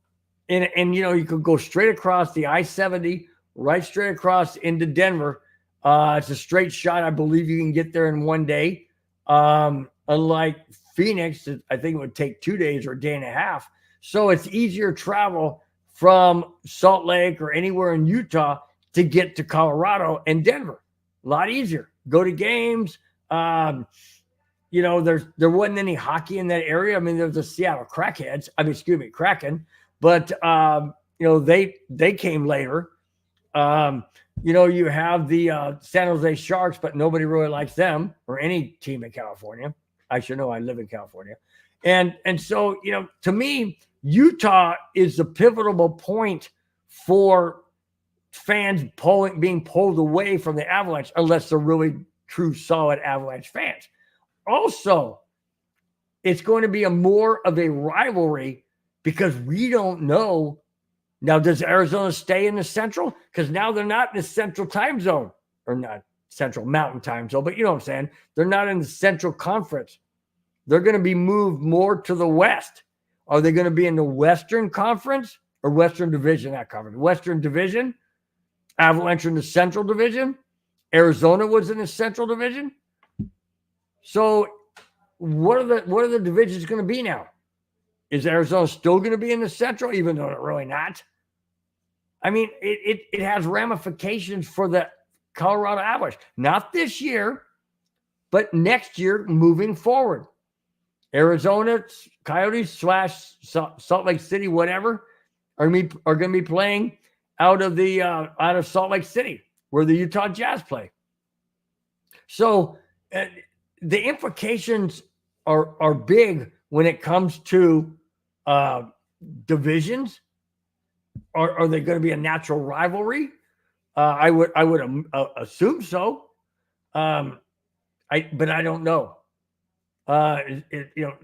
and you could go straight across the I-70, right straight across into Denver. It's a straight shot. I believe you can get there in one day. Unlike Phoenix, I think it would take 2 days or a day and a half. So it's easier travel from Salt Lake or anywhere in Utah to get to Colorado and Denver. A lot easier. Go to games. There wasn't any hockey in that area. I mean, there's the Seattle Kraken, but they came later. You have the San Jose Sharks, but nobody really likes them or any team in California. I should know I live in California. And so, to me, Utah is the pivotal point for fans being pulled away from the Avalanche, unless they're really true, solid Avalanche fans. Also, it's going to be more of a rivalry because we don't know. Now, does Arizona stay in the Central? Because now they're not in the Central time zone, or not Central Mountain time zone, but you know what I'm saying? They're not in the Central Conference. They're going to be moved more to the West. Are they going to be in the Western Conference or Western Division? Not conference. Western Division. Avalanche in the Central Division. Arizona was in the Central Division. So what are the divisions going to be now? Is Arizona still going to be in the Central, even though they're really not? I mean, it has ramifications for the Colorado Avalanche. Not this year, but next year moving forward. Arizona Coyotes / Salt Lake City, whatever, are going to be playing out of Salt Lake City, where the Utah Jazz play. So the implications are big when it comes to divisions. Are they going to be a natural rivalry? I would assume so. But I don't know.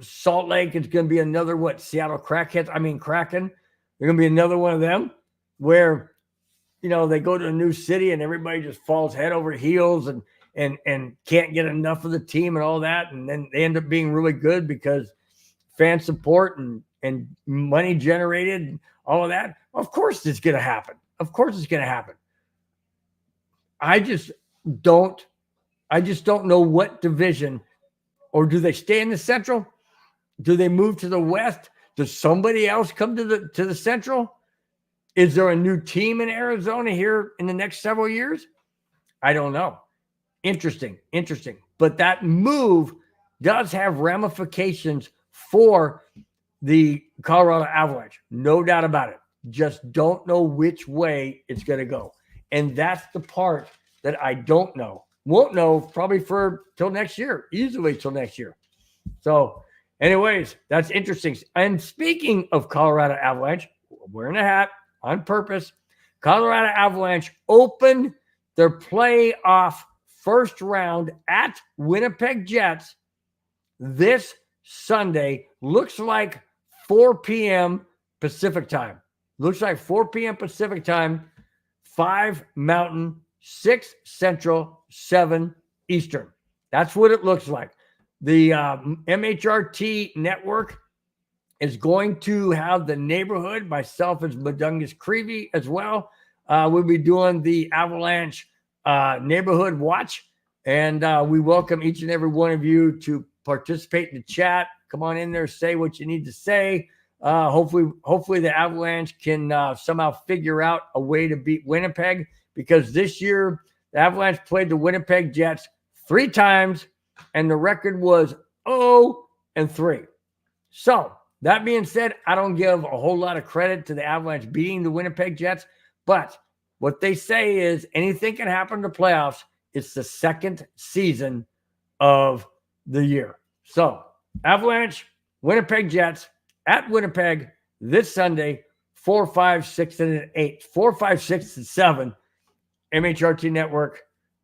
Salt Lake is going to be another Seattle Crackheads. I mean Kraken. They're going to be another one of them where they go to a new city and everybody just falls head over heels and can't get enough of the team and all that, and then they end up being really good because fan support and money generated and all of that. Of course it's going to happen. Of course it's going to happen. I just don't know what division, or do they stay in the Central? Do they move to the West? Does somebody else come to the Central? Is there a new team in Arizona here in the next several years? I don't know. Interesting. But that move does have ramifications for the Colorado Avalanche. No doubt about it. Just don't know which way it's going to go. And that's the part that I don't know. Won't know probably till next year. Easily till next year. So anyways, that's interesting. And speaking of Colorado Avalanche, wearing a hat on purpose, Colorado Avalanche opened their playoff first round at Winnipeg Jets this Sunday. Looks like 4 p.m. Pacific time. 5 Mountain, 6 Central, 7 Eastern. That's what it looks like. The MHRT network is going to have the neighborhood, myself as Madungus Creevy as well. We'll be doing the Avalanche neighborhood watch, and we welcome each and every one of you to participate in the chat. Come on in there, say what you need to say. Hopefully the Avalanche can somehow figure out a way to beat Winnipeg, because this year the Avalanche played the Winnipeg Jets 3 times and the record was 0-3. So that being said, I don't give a whole lot of credit to the Avalanche beating the Winnipeg Jets, but what they say is anything can happen in the playoffs. It's the second season of the year. So Avalanche, Winnipeg Jets at Winnipeg this Sunday, 4, 5, 6, and 8. 4, 5, 6, and 7. MHRT Network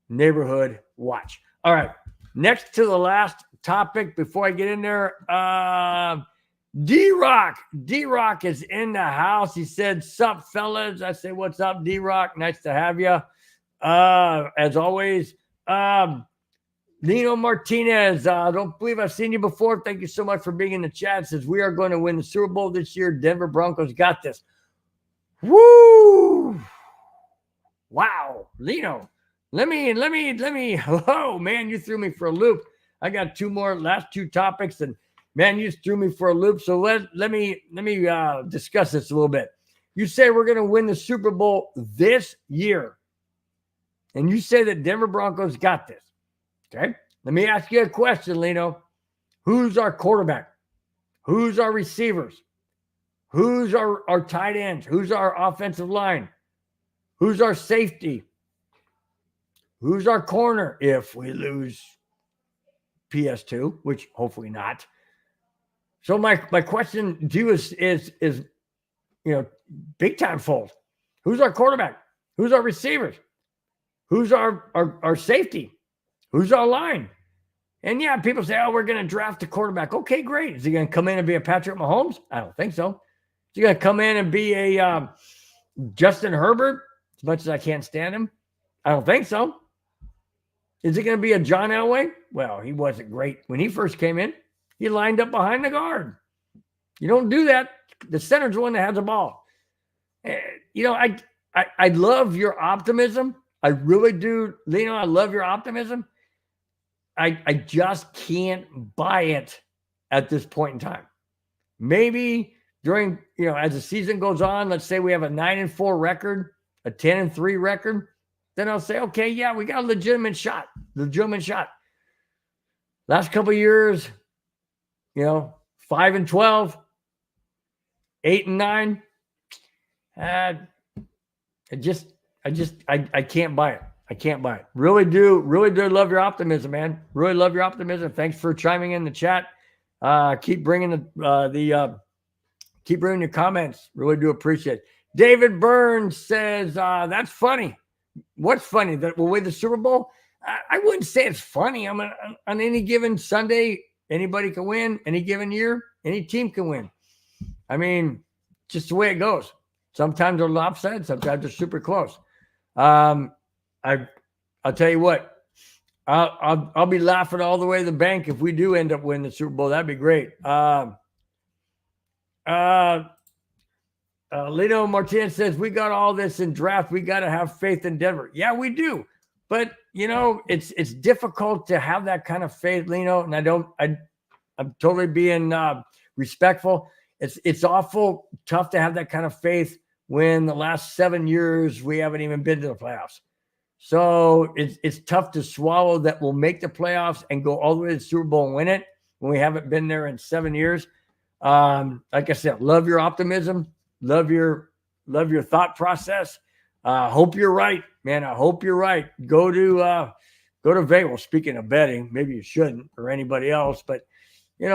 Neighborhood Watch. All right. Next to the last topic before I get in there, D-Rock. D-Rock is in the house. He said, "Sup, fellas?" I say, "What's up, D-Rock? Nice to have you." As always, Nino Martinez, don't believe I've seen you before. Thank you so much for being in the chat. Says, "We are going to win the Super Bowl this year. Denver Broncos got this." Woo! Wow, Lino. Let me. Oh man, you threw me for a loop. I got last two topics, and man, you threw me for a loop. So let me discuss this a little bit. You say we're going to win the Super Bowl this year, and you say that Denver Broncos got this. Okay, let me ask you a question, Lino. Who's our quarterback? Who's our receivers? Who's our tight ends? Who's our offensive line? Who's our safety? Who's our corner if we lose PS2, which hopefully not? So my question to you is big time fold. Who's our quarterback? Who's our receivers? Who's our safety? Who's our line? And yeah, people say, "Oh, we're going to draft a quarterback." Okay, great. Is he going to come in and be a Patrick Mahomes? I don't think so. Is he going to come in and be a Justin Herbert? As much as I can't stand him, I don't think so. Is it going to be a John Elway? Well, he wasn't great when he first came in. He lined up behind the guard. You don't do that. The center's the one that has the ball. I love your optimism. I really do, Lino. I love your optimism. I just can't buy it at this point in time. maybe during, as the season goes on, let's say we have a 9-4 record, a 10-3 record, then I'll say, okay, yeah, we got a legitimate shot. Last couple of years, 5-12, 8-9. I can't buy it. I can't buy it. Really do love your optimism, man. Really love your optimism. Thanks for chiming in the chat. Keep bringing keep bringing your comments. Really do appreciate it. David Burns says, that's funny. What's funny? That we'll win the Super Bowl? I wouldn't say it's funny. On any given Sunday, anybody can win. Any given year, any team can win. I mean, just the way it goes. Sometimes they're lopsided. Sometimes they're super close. I'll tell you what. I'll be laughing all the way to the bank if we do end up winning the Super Bowl. That'd be great. Lino Martinez says, we got all this in draft. We got to have faith in Denver. Yeah, we do. But, it's difficult to have that kind of faith, Lino. And I'm totally being respectful. It's awful tough to have that kind of faith when the last 7 years we haven't even been to the playoffs. So it's tough to swallow that we'll make the playoffs and go all the way to the Super Bowl and win it when we haven't been there in 7 years. Like I said, love your optimism. Love your thought process. Hope you're right, man. I hope you're right. Go to Vegas. Well, speaking of betting, maybe you shouldn't or anybody else, but I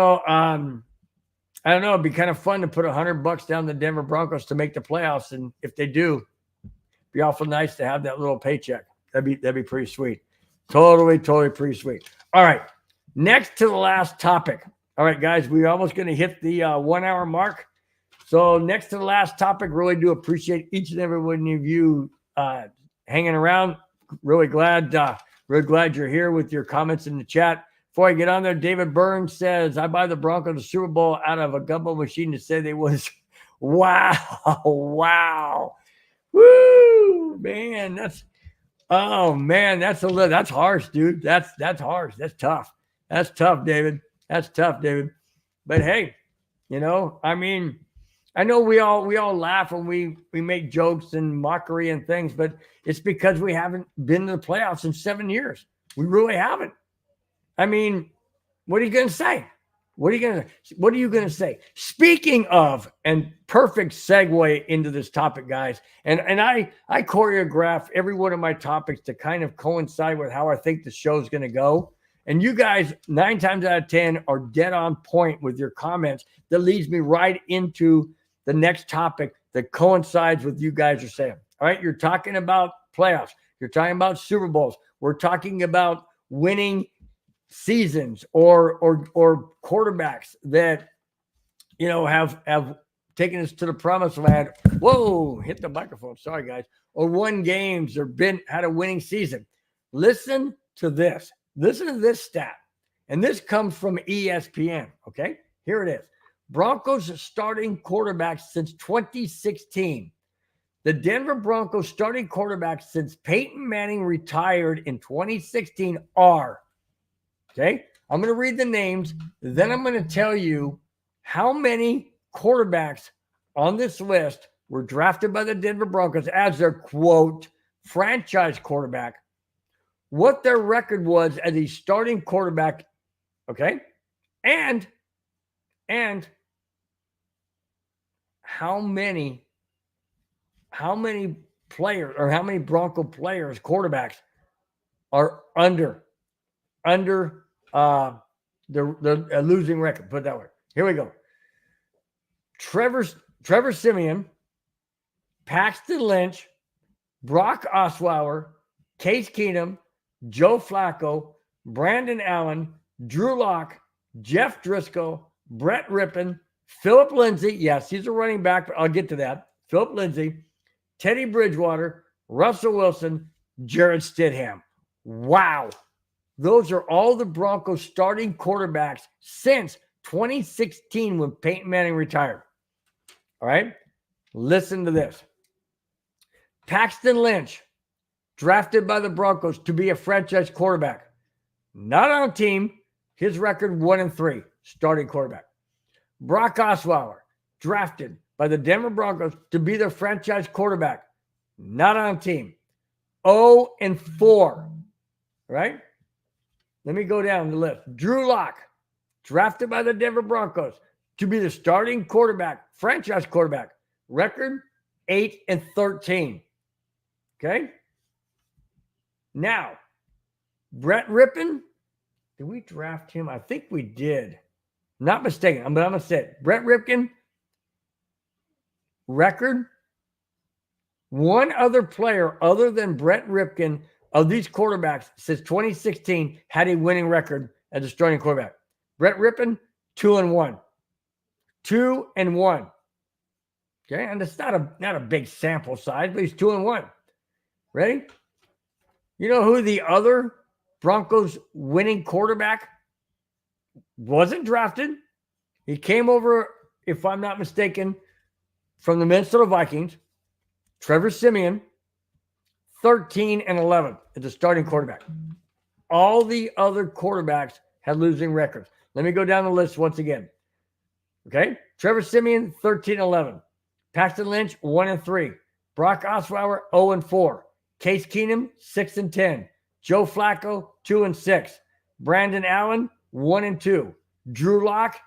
don't know. It'd be kind of fun to put $100 down the Denver Broncos to make the playoffs, and if they do, it'd be awful nice to have that little paycheck. That'd be pretty sweet. Totally pretty sweet. All right, next to the last topic. All right, guys, we're almost going to hit the 1 hour mark. So next to the last topic, really do appreciate each and every one of you hanging around. Really glad you're here with your comments in the chat. Before I get on there, David Burns says, I buy the Broncos the Super Bowl out of a gumbo machine to say they was. Wow. Woo, man. That's harsh, dude. That's harsh. That's tough. That's tough, David. But hey, I know we all laugh when we make jokes and mockery and things, but it's because we haven't been to the playoffs in 7 years. We really haven't. I mean, what are you going to say? What are you going to say? Speaking of, and perfect segue into this topic, guys, and I choreograph every one of my topics to kind of coincide with how I think the show's going to go. And you guys, 9 times out of 10, are dead on point with your comments. That leads me right into the next topic that coincides with you guys are saying. All right, you're talking about playoffs. You're talking about Super Bowls. We're talking about winning seasons or quarterbacks that have taken us to the promised land. Whoa, hit the microphone. Sorry, guys. Or won games or had a winning season. Listen to this. Listen to this stat. And this comes from ESPN. Okay, here it is. Broncos starting quarterbacks since 2016. The Denver Broncos starting quarterbacks since Peyton Manning retired in 2016 are, okay, I'm going to read the names. Then I'm going to tell you how many quarterbacks on this list were drafted by the Denver Broncos as their, quote, franchise quarterback, what their record was as a starting quarterback, okay, and how many players or how many Bronco players, quarterbacks, are under the losing record. Put it that way. Here we go. Trevor Siemian, Paxton Lynch, Brock Osweiler, Case Keenum, Joe Flacco, Brandon Allen, Drew Lock, Jeff Driscoll, Brett Rippon, Philip Lindsay. Yes, he's a running back, but I'll get to that. Philip Lindsay, Teddy Bridgewater, Russell Wilson, Jared Stidham. Wow. Those are all the Broncos starting quarterbacks since 2016 when Peyton Manning retired. All right. Listen to this. Paxton Lynch, drafted by the Broncos to be a franchise quarterback. Not on a team. His record 1-3, starting quarterback. Brock Osweiler, drafted by the Denver Broncos to be their franchise quarterback. Not on team. 0-4. Right? Let me go down the list. Drew Lock, drafted by the Denver Broncos to be the starting quarterback, franchise quarterback. Record 8-13. Okay? Now, Brett Rippon, did we draft him? I think we did. Not mistaken, but I'm going to say it. Brett Ripken, record. One other player other than Brett Ripken of these quarterbacks since 2016 had a winning record as a starting quarterback. Brett Rippon, 2-1. 2-1. Okay, and it's not a big sample size, but he's 2-1. Ready? You know who the other Broncos winning quarterback wasn't drafted? He came over, if I'm not mistaken, from the Minnesota Vikings. Trevor Siemian, 13-11 as a starting quarterback. All the other quarterbacks had losing records. Let me go down the list once again. Okay? Trevor Siemian, 13-11. Paxton Lynch, 1-3. Brock Osweiler, 0-4. Case Keenum, 6-10. Joe Flacco, 2-6. Brandon Allen, 1-2. Drew Lock,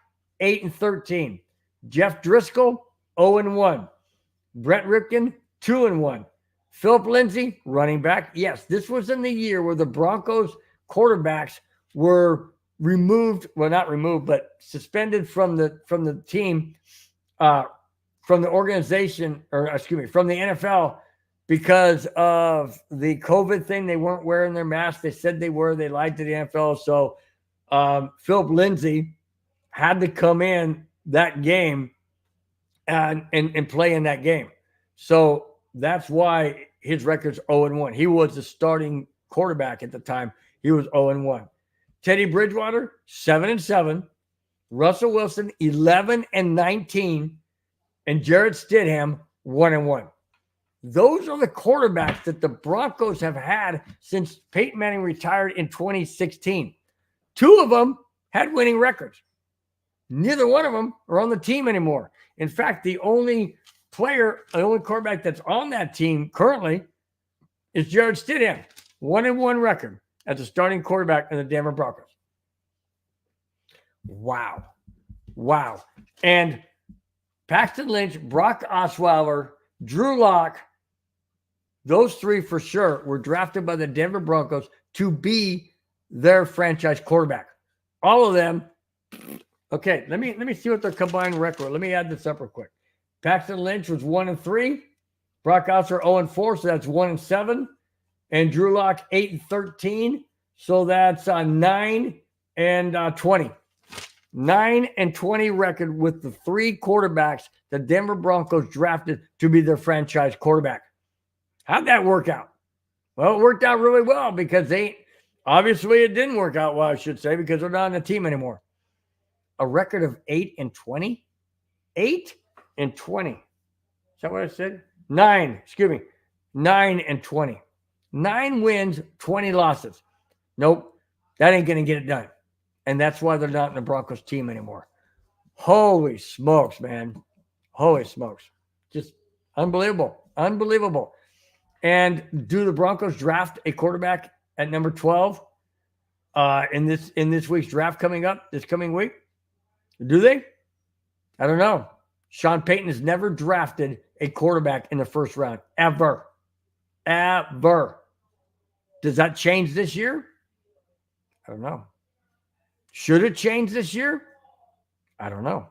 8-13. Jeff Driscoll, 0-1. Brett Ripken, 2-1. Philip Lindsay, running back. Yes, this was in the year where the Broncos quarterbacks were removed. Well, not removed, but suspended from the team, from the organization, or excuse me, from the NFL because of the COVID thing. They weren't wearing their masks. They said they were. They lied to the NFL. So Philip Lindsay had to come in that game and play in that game. So that's why his record's 0-1. He was the starting quarterback at the time. He was 0-1. Teddy Bridgewater, 7-7. Russell Wilson, 11-19. And Jarrett Stidham, 1-1. Those are the quarterbacks that the Broncos have had since Peyton Manning retired in 2016. Two of them had winning records. Neither one of them are on the team anymore. In fact, the only quarterback that's on that team currently is Jarrett Stidham. 1-1 record as a starting quarterback in the Denver Broncos. Wow. And Paxton Lynch, Brock Osweiler, Drew Lock, those three for sure were drafted by the Denver Broncos to be their franchise quarterback. All of them. Okay, let me see what their combined record. Let me add this up real quick. Paxton Lynch was 1-3. Brock Osweiler 0-4, so that's 1-7. And Drew Lock 8-13, so that's 9-20. 9-20 record with the three quarterbacks the Denver Broncos drafted to be their franchise quarterback. How'd that work out? Well, it worked out really well because obviously it didn't work out well, I should say, because they're not on the team anymore. A record of 8-20? 8-20. Is that what I said? 9-20. 9 wins, 20 losses. Nope, that ain't going to get it done. And that's why they're not in the Broncos team anymore. Holy smokes, man. Holy smokes. Just unbelievable. Unbelievable. And do the Broncos draft a quarterback at number 12 in this week's draft coming up, this coming week? Do they? I don't know. Sean Payton has never drafted a quarterback in the first round. Ever. Does that change this year? I don't know. Should it change this year? I don't know.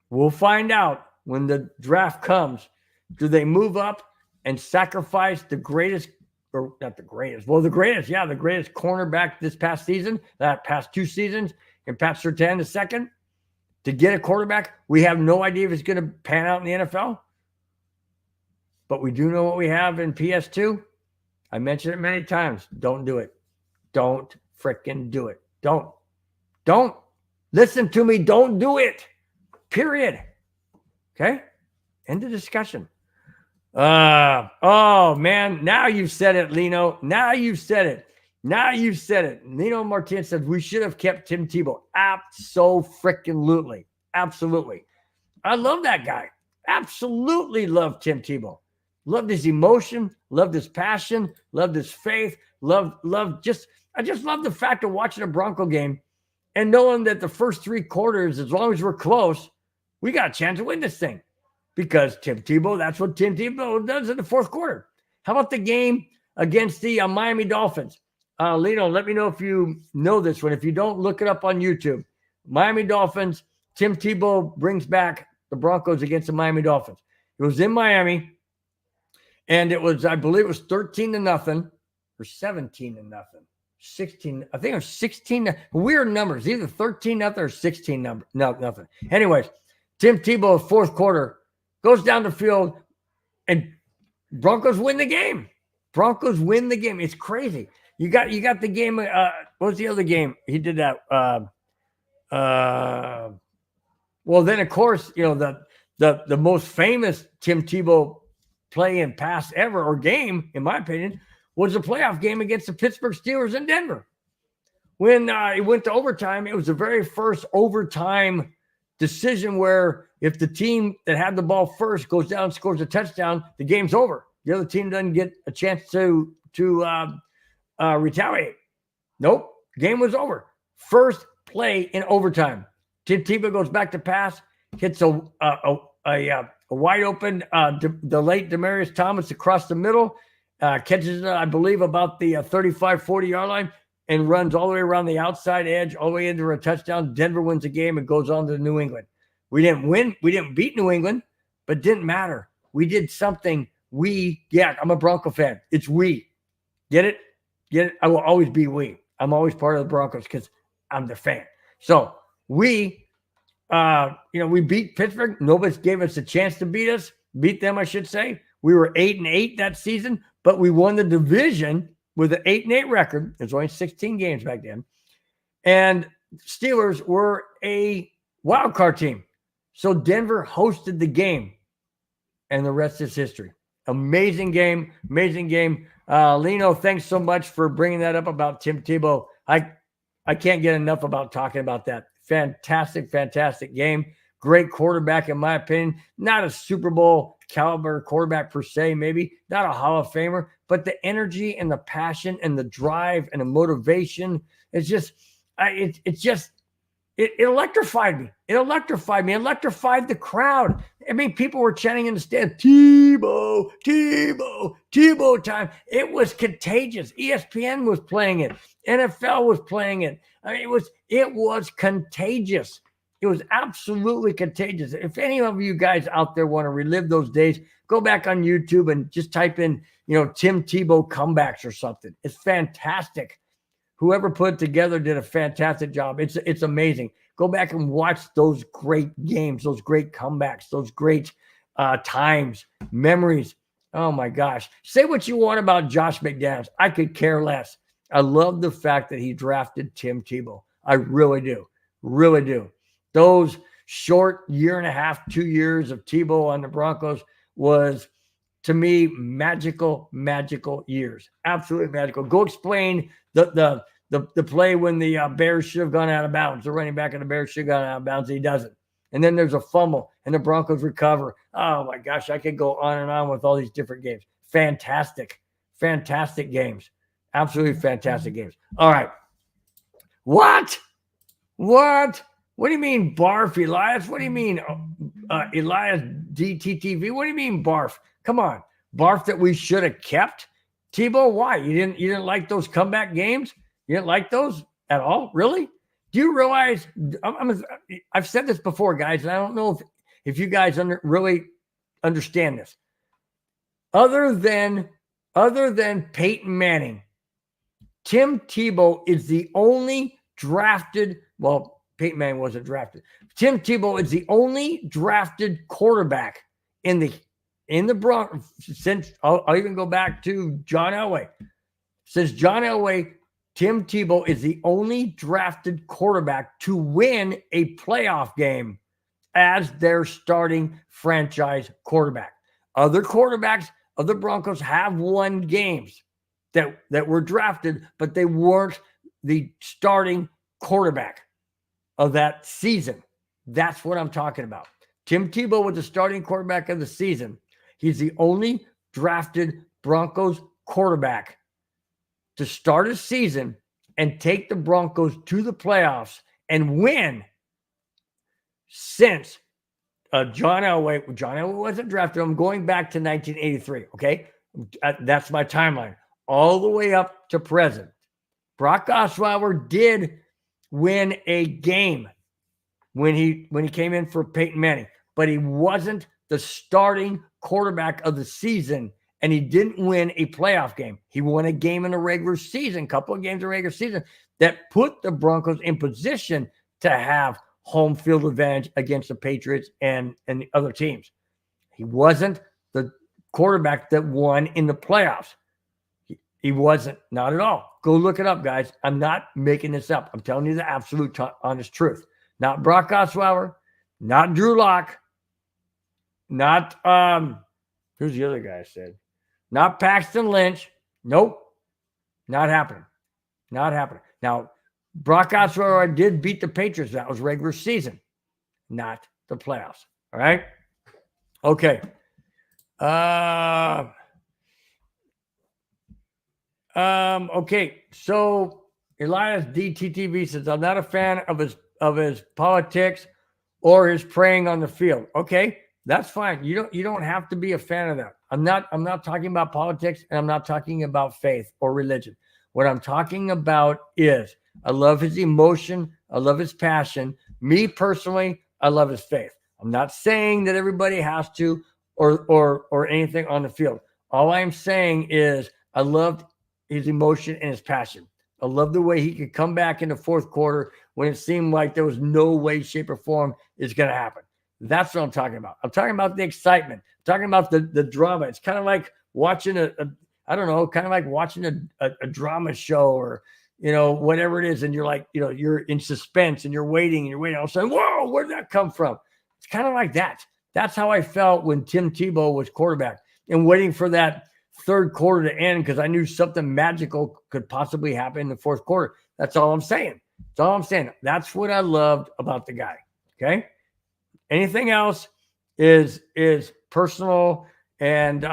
We'll find out when the draft comes. Do they move up and sacrifice the greatest, or not the greatest, well, the greatest cornerback this past season, that past 2 seasons, and Pat Surtain the second, to get a quarterback? We have no idea if it's going to pan out in the NFL. But we do know what we have in PS2. I mentioned it many times. Don't do it. Don't frickin' do it. Don't. Listen to me. Don't do it. Period. Okay? End of discussion. Oh, man. Now you've said it, Lino. Now you've said it. Lino Martinez said we should have kept Tim Tebow. Abso-frickin-lutely. Absolutely. I love that guy. Absolutely love Tim Tebow. Loved his emotion, loved his passion, loved his faith, I just love the fact of watching a Bronco game and knowing that the first 3 quarters, as long as we're close, we got a chance to win this thing. Because Tim Tebow, that's what Tim Tebow does in the fourth quarter. How about the game against the Miami Dolphins? Lino, let me know if you know this one. If you don't, look it up on YouTube. Miami Dolphins, Tim Tebow brings back the Broncos against the Miami Dolphins. It was in Miami, and it was, I believe it was 13-0 or 17-0. 16, I think it was 16, weird numbers, either 13-0 or 16-0. Anyways, Tim Tebow, fourth quarter, goes down the field, and Broncos win the game. Broncos win the game. It's crazy. You got the game. What was the other game? He did that. Well, then of course, the most famous Tim Tebow play and pass ever, or game, in my opinion, was a playoff game against the Pittsburgh Steelers in Denver. When it went to overtime, it was the very first overtime decision where if the team that had the ball first goes down and scores a touchdown, the game's over. The other team doesn't get a chance to retaliate. Nope, game was over. First play in overtime. Tim Tebow goes back to pass, hits a wide open, the late Demaryius Thomas across the middle, catches it, I believe, about the 35, 40-yard line, and runs all the way around the outside edge, all the way into a touchdown. Denver wins the game and goes on to New England. We didn't win. We didn't beat New England, but it didn't matter. We did something. I'm a Bronco fan. It's we. Get it? Get it? I will always be we. I'm always part of the Broncos because I'm the fan. So we beat Pittsburgh. Nobody gave us a chance to beat them, I should say. We were 8-8 that season, but we won the division with an 8-8 record. There's only 16 games back then. And Steelers were a wild card team. So Denver hosted the game, and the rest is history. Amazing game. Lino, thanks so much for bringing that up about Tim Tebow. I can't get enough about talking about that. Fantastic game. Great quarterback, in my opinion. Not a Super Bowl caliber quarterback per se, maybe. Not a Hall of Famer, but the energy and the passion and the drive and the motivation, it electrified me. It electrified the crowd. I mean, people were chanting in the stand, Tebow time. It was contagious. ESPN was playing it. NFL was playing it. I mean, it was contagious. It was absolutely contagious. If any of you guys out there want to relive those days, go back on YouTube and just type in, Tim Tebow comebacks or something. It's fantastic. Whoever put it together did a fantastic job. It's amazing. Go back and watch those great games, those great comebacks, those great times, memories. Oh, my gosh. Say what you want about Josh McDaniels. I could care less. I love the fact that he drafted Tim Tebow. I really do. Really do. Those short 1.5 years, 2 years of Tebow on the Broncos was, to me, magical years. Absolutely magical. Go explain the play when the Bears should have gone out of bounds. The running back of the Bears should have gone out of bounds. He doesn't. And then there's a fumble, and the Broncos recover. Oh, my gosh. I could go on and on with all these different games. Fantastic games. Absolutely fantastic games. All right. What? What do you mean, barf, Elias? What do you mean, Elias DTTV? What do you mean, barf? Come on. Barf that we should have kept? Tebow, why? You didn't like those comeback games? You didn't like those at all? Really? Do you realize, I've said this before, guys, and I don't know if you guys really understand this. Other than Peyton Manning, Tim Tebow is the only drafted, well, Peyton Manning wasn't drafted. Tim Tebow is the only drafted quarterback in the Broncos since, I'll even go back to John Elway. Since John Elway, Tim Tebow is the only drafted quarterback to win a playoff game as their starting franchise quarterback. Other quarterbacks of the Broncos have won games that were drafted, but they weren't the starting quarterback of that season. That's what I'm talking about. Tim Tebow was the starting quarterback of the season. He's the only drafted Broncos quarterback to start a season and take the Broncos to the playoffs and win since John Elway. John Elway wasn't drafted. I'm going back to 1983, okay? That's my timeline. All the way up to present. Brock Osweiler did win a game when he came in for Peyton Manning, but he wasn't the starting quarterback of the season, and he didn't win a playoff game. He won a game in the regular season, a couple of games in the regular season that put the Broncos in position to have home field advantage against the Patriots and the other teams. He wasn't the quarterback that won in the playoffs. He wasn't, not at all. Go look it up, guys. I'm not making this up. I'm telling you the absolute honest truth. Not Brock Osweiler, not Drew Lock, not who's the other guy I said? Not Paxton Lynch. Nope. Not happening. Not happening. Now, Brock Osweiler did beat the Patriots. That was regular season, not the playoffs. All right? Okay. Okay. So Elias DTTV says, I'm not a fan of his politics or his praying on the field. Okay, that's fine. You don't have to be a fan of that. I'm not talking about politics, and I'm not talking about faith or religion. What I'm talking about is I love his emotion, I love his passion. Me personally, I love his faith. I'm not saying that everybody has to or anything on the field. All I'm saying is I loved his emotion and his passion. I love the way he could come back in the fourth quarter when it seemed like there was no way, shape, or form it's going to happen. That's what I'm talking about. I'm talking about the excitement. I'm talking about the drama. It's kind of like watching watching a drama show or, whatever it is. And you're like, you're in suspense and you're waiting. All of a sudden, whoa, where did that come from? It's kind of like that. That's how I felt when Tim Tebow was quarterback and waiting for that third quarter to end because I knew something magical could possibly happen in the fourth quarter. That's all I'm saying. That's all I'm saying. That's what I loved about the guy. Okay. Anything else is personal and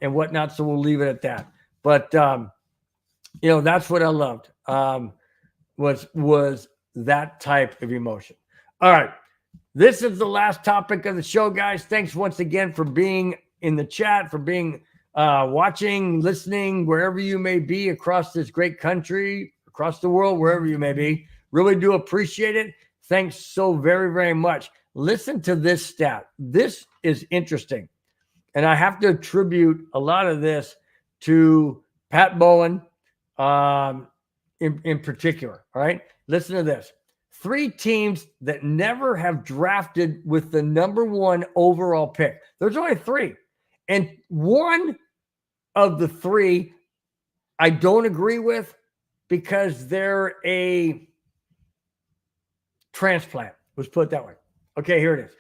whatnot. So we'll leave it at that. But that's what I loved. Was that type of emotion. All right. This is the last topic of the show, guys. Thanks once again for being in the chat, for being watching, listening, wherever you may be across this great country, across the world, wherever you may be. Really do appreciate it. Thanks so very, very much. Listen to this stat. This is interesting. And I have to attribute a lot of this to Pat Bowen in particular. All right. Listen to this. 3 teams that never have drafted with the number 1 overall pick. There's only 3. And one of the 3 I don't agree with because they're a transplant. Let's put it that way. Okay, here it is.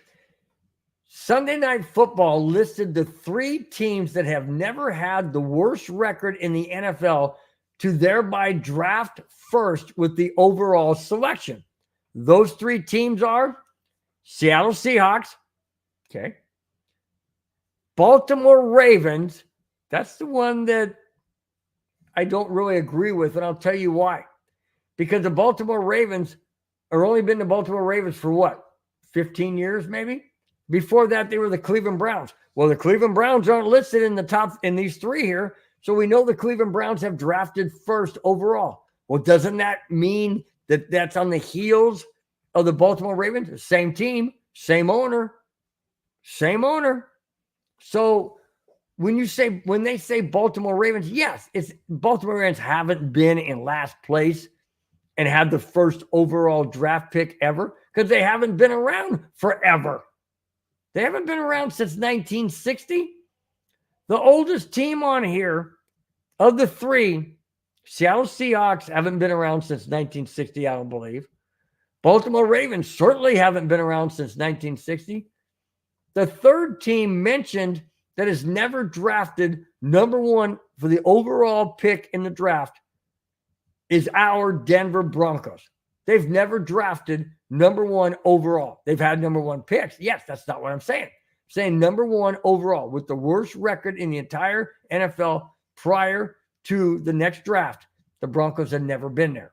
Sunday Night Football listed the 3 teams that have never had the worst record in the NFL to thereby draft first with the overall selection. Those 3 teams are Seattle Seahawks, okay, Baltimore Ravens. That's the one that I don't really agree with, and I'll tell you why. Because the Baltimore Ravens are only been the Baltimore Ravens for what, 15 years maybe? Before that, they were the Cleveland Browns. Well, the Cleveland Browns aren't listed in the top in these 3 here, so we know the Cleveland Browns have drafted first overall. Well, doesn't that mean that that's on the heels of the Baltimore Ravens? Same team, same owner. So when they say Baltimore Ravens, yes, it's Baltimore Ravens haven't been in last place and had the first overall draft pick ever because they haven't been around forever. They haven't been around since 1960. The oldest team on here of the 3, Seattle Seahawks haven't been around since 1960, I don't believe. Baltimore Ravens certainly haven't been around since 1960. The third team mentioned that has never drafted number 1 for the overall pick in the draft is our Denver Broncos. They've never drafted number one overall. They've had number one picks. Yes, that's not what I'm saying. I'm saying number one overall with the worst record in the entire NFL prior to the next draft. The Broncos had never been there.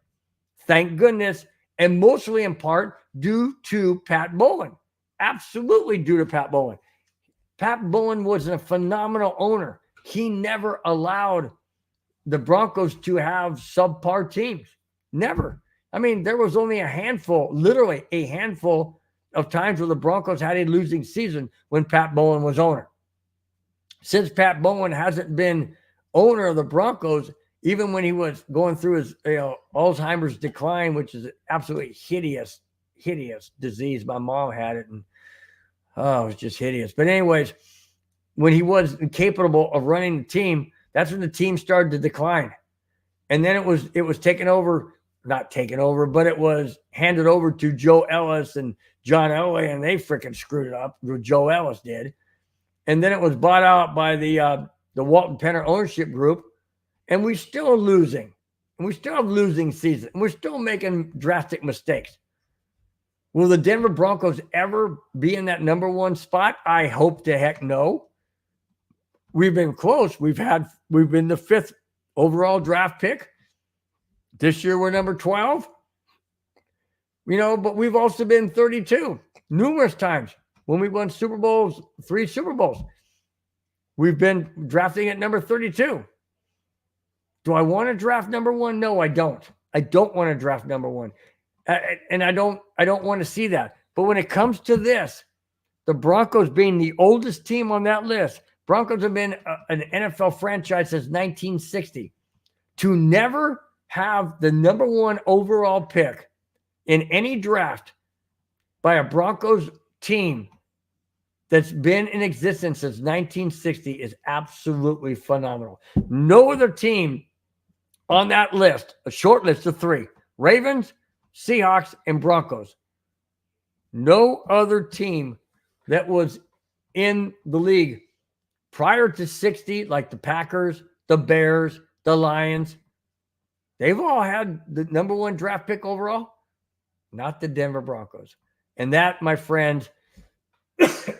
Thank goodness. And mostly in part due to Pat Bowlen. Absolutely due to Pat Bowlen. Pat Bowlen was a phenomenal owner. He never allowed the Broncos to have subpar teams. Never. I mean, there was only a handful, literally a handful of times where the Broncos had a losing season when Pat Bowlen was owner. Since Pat Bowlen hasn't been owner of the Broncos, even when he was going through his Alzheimer's decline, which is an absolutely hideous disease. My mom had it, and it was just hideous. But anyways, when he was incapable of running the team, that's when the team started to decline. And then it was taken over, not taken over, but it was handed over to Joe Ellis and John Elway, and they freaking screwed it up. Joe Ellis did. And then it was bought out by the Walton Penner ownership group, and we're still losing. And we still have losing season. And we're still making drastic mistakes. Will the Denver Broncos ever be in that number one spot? I hope to heck no. We've been close. We've been the 5th overall draft pick. This year we're number 12. But we've also been 32 numerous times when we won Super Bowls, 3 Super Bowls. We've been drafting at number 32. Do I want to draft number 1? No, I don't. I don't want to draft number 1. And I don't want to see that. But when it comes to this, the Broncos being the oldest team on that list, Broncos have been an NFL franchise since 1960. To never have the number 1 overall pick in any draft by a Broncos team that's been in existence since 1960 is absolutely phenomenal. No other team on that list, a short list of 3, Ravens, Seahawks, and Broncos. No other team that was in the league prior to 60, like the Packers, the Bears, the Lions, they've all had the number 1 draft pick overall, not the Denver Broncos. And that, my friends,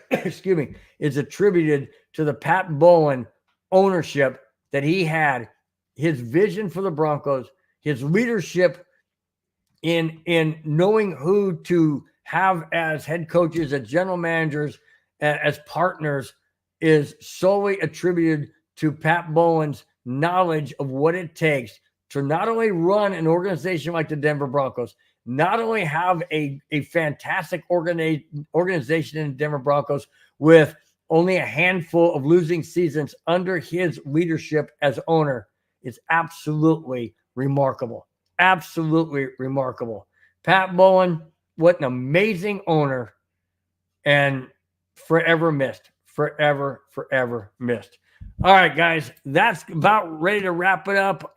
excuse me, is attributed to the Pat Bowlen ownership that he had, his vision for the Broncos, his leadership in knowing who to have as head coaches, as general managers, as partners, is solely attributed to Pat Bowlen's knowledge of what it takes to not only run an organization like the Denver Broncos, not only have a fantastic organization in the Denver Broncos with only a handful of losing seasons under his leadership as owner, is absolutely remarkable. Absolutely remarkable. Pat Bowlen, what an amazing owner, and forever missed. Forever missed. All right, guys, that's about ready to wrap it up.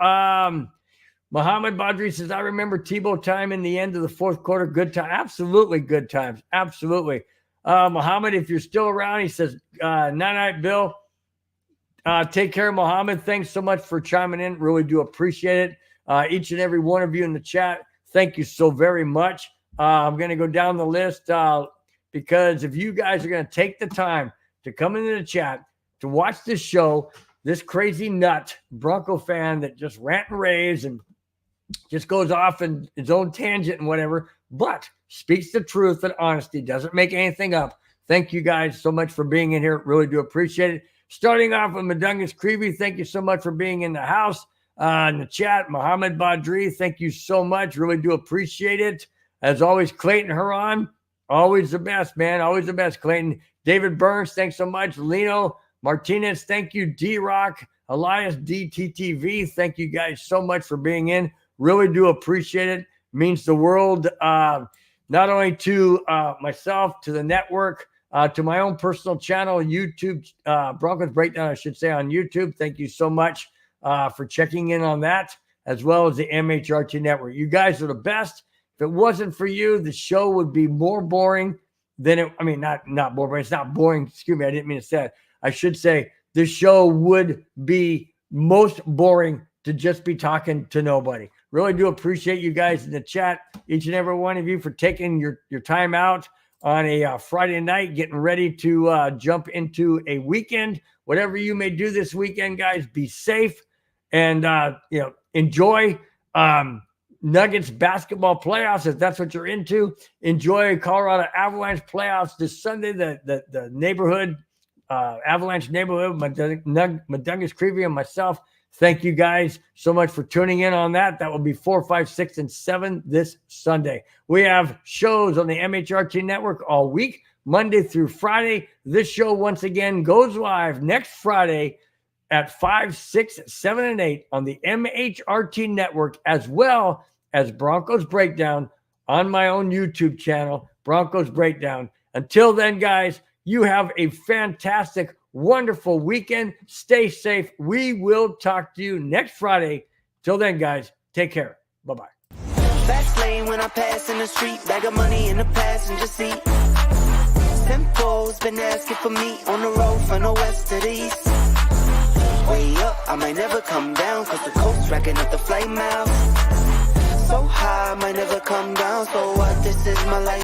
Muhammad Badri says, I remember Tebow time in the end of the 4th quarter. Good time. Absolutely good times. Absolutely. Muhammad, if you're still around, he says, night, Bill. Take care, Muhammad. Thanks so much for chiming in. Really do appreciate it. Each and every one of you in the chat, thank you so very much. I'm going to go down the list because if you guys are going to take the time to come into the chat to watch this show, this crazy nut Bronco fan that just rant and raves and just goes off in his own tangent and whatever, but speaks the truth and honesty, doesn't make anything up. Thank you guys so much for being in here. Really do appreciate it. Starting off with Madungus Creevy, thank you so much for being in the house. In the chat, Muhammad Badri, thank you so much. Really do appreciate it. As always, Clayton Huron, always the best, man. Always the best, Clayton. David Burns, thanks so much. Lino Martinez, thank you. D-Rock, Elias DTTV, thank you guys so much for being in. Really do appreciate it. Means the world, not only to myself, to the network, to my own personal channel, YouTube, Broncos Breakdown, I should say, on YouTube. Thank you so much for checking in on that, as well as the MHRT network. You guys are the best. If it wasn't for you, the show would be more boring than it. I mean, not boring. It's not boring. Excuse me. I didn't mean to say that. I should say the show would be most boring to just be talking to nobody. Really do appreciate you guys in the chat, each and every one of you, for taking your time out on a Friday night, getting ready to jump into a weekend. Whatever you may do this weekend, guys, be safe and enjoy Nuggets basketball playoffs if that's what you're into. Enjoy Colorado Avalanche playoffs this Sunday. The neighborhood Avalanche neighborhood, Madungus Creevy and myself. Thank you guys so much for tuning in on that. That will be 4, 5, 6, and 7 this Sunday. We have shows on the MHRT network all week, Monday through Friday. This show, once again, goes live next Friday at 5, 6, 7, and 8 on the MHRT network, as well as Broncos Breakdown on my own YouTube channel, Broncos Breakdown. Until then, guys, you have a fantastic, wonderful weekend. Stay safe. We will talk to you next Friday. Till then, guys, take care. Bye-bye. Fast lane when I pass in the street, bag of money in the passenger seat. Simcoe's been asking for me on the road from the west to the east. Way up, I might never come down, cause the coast's racking up the flight miles. So high, I might never come down, so what, this is my life.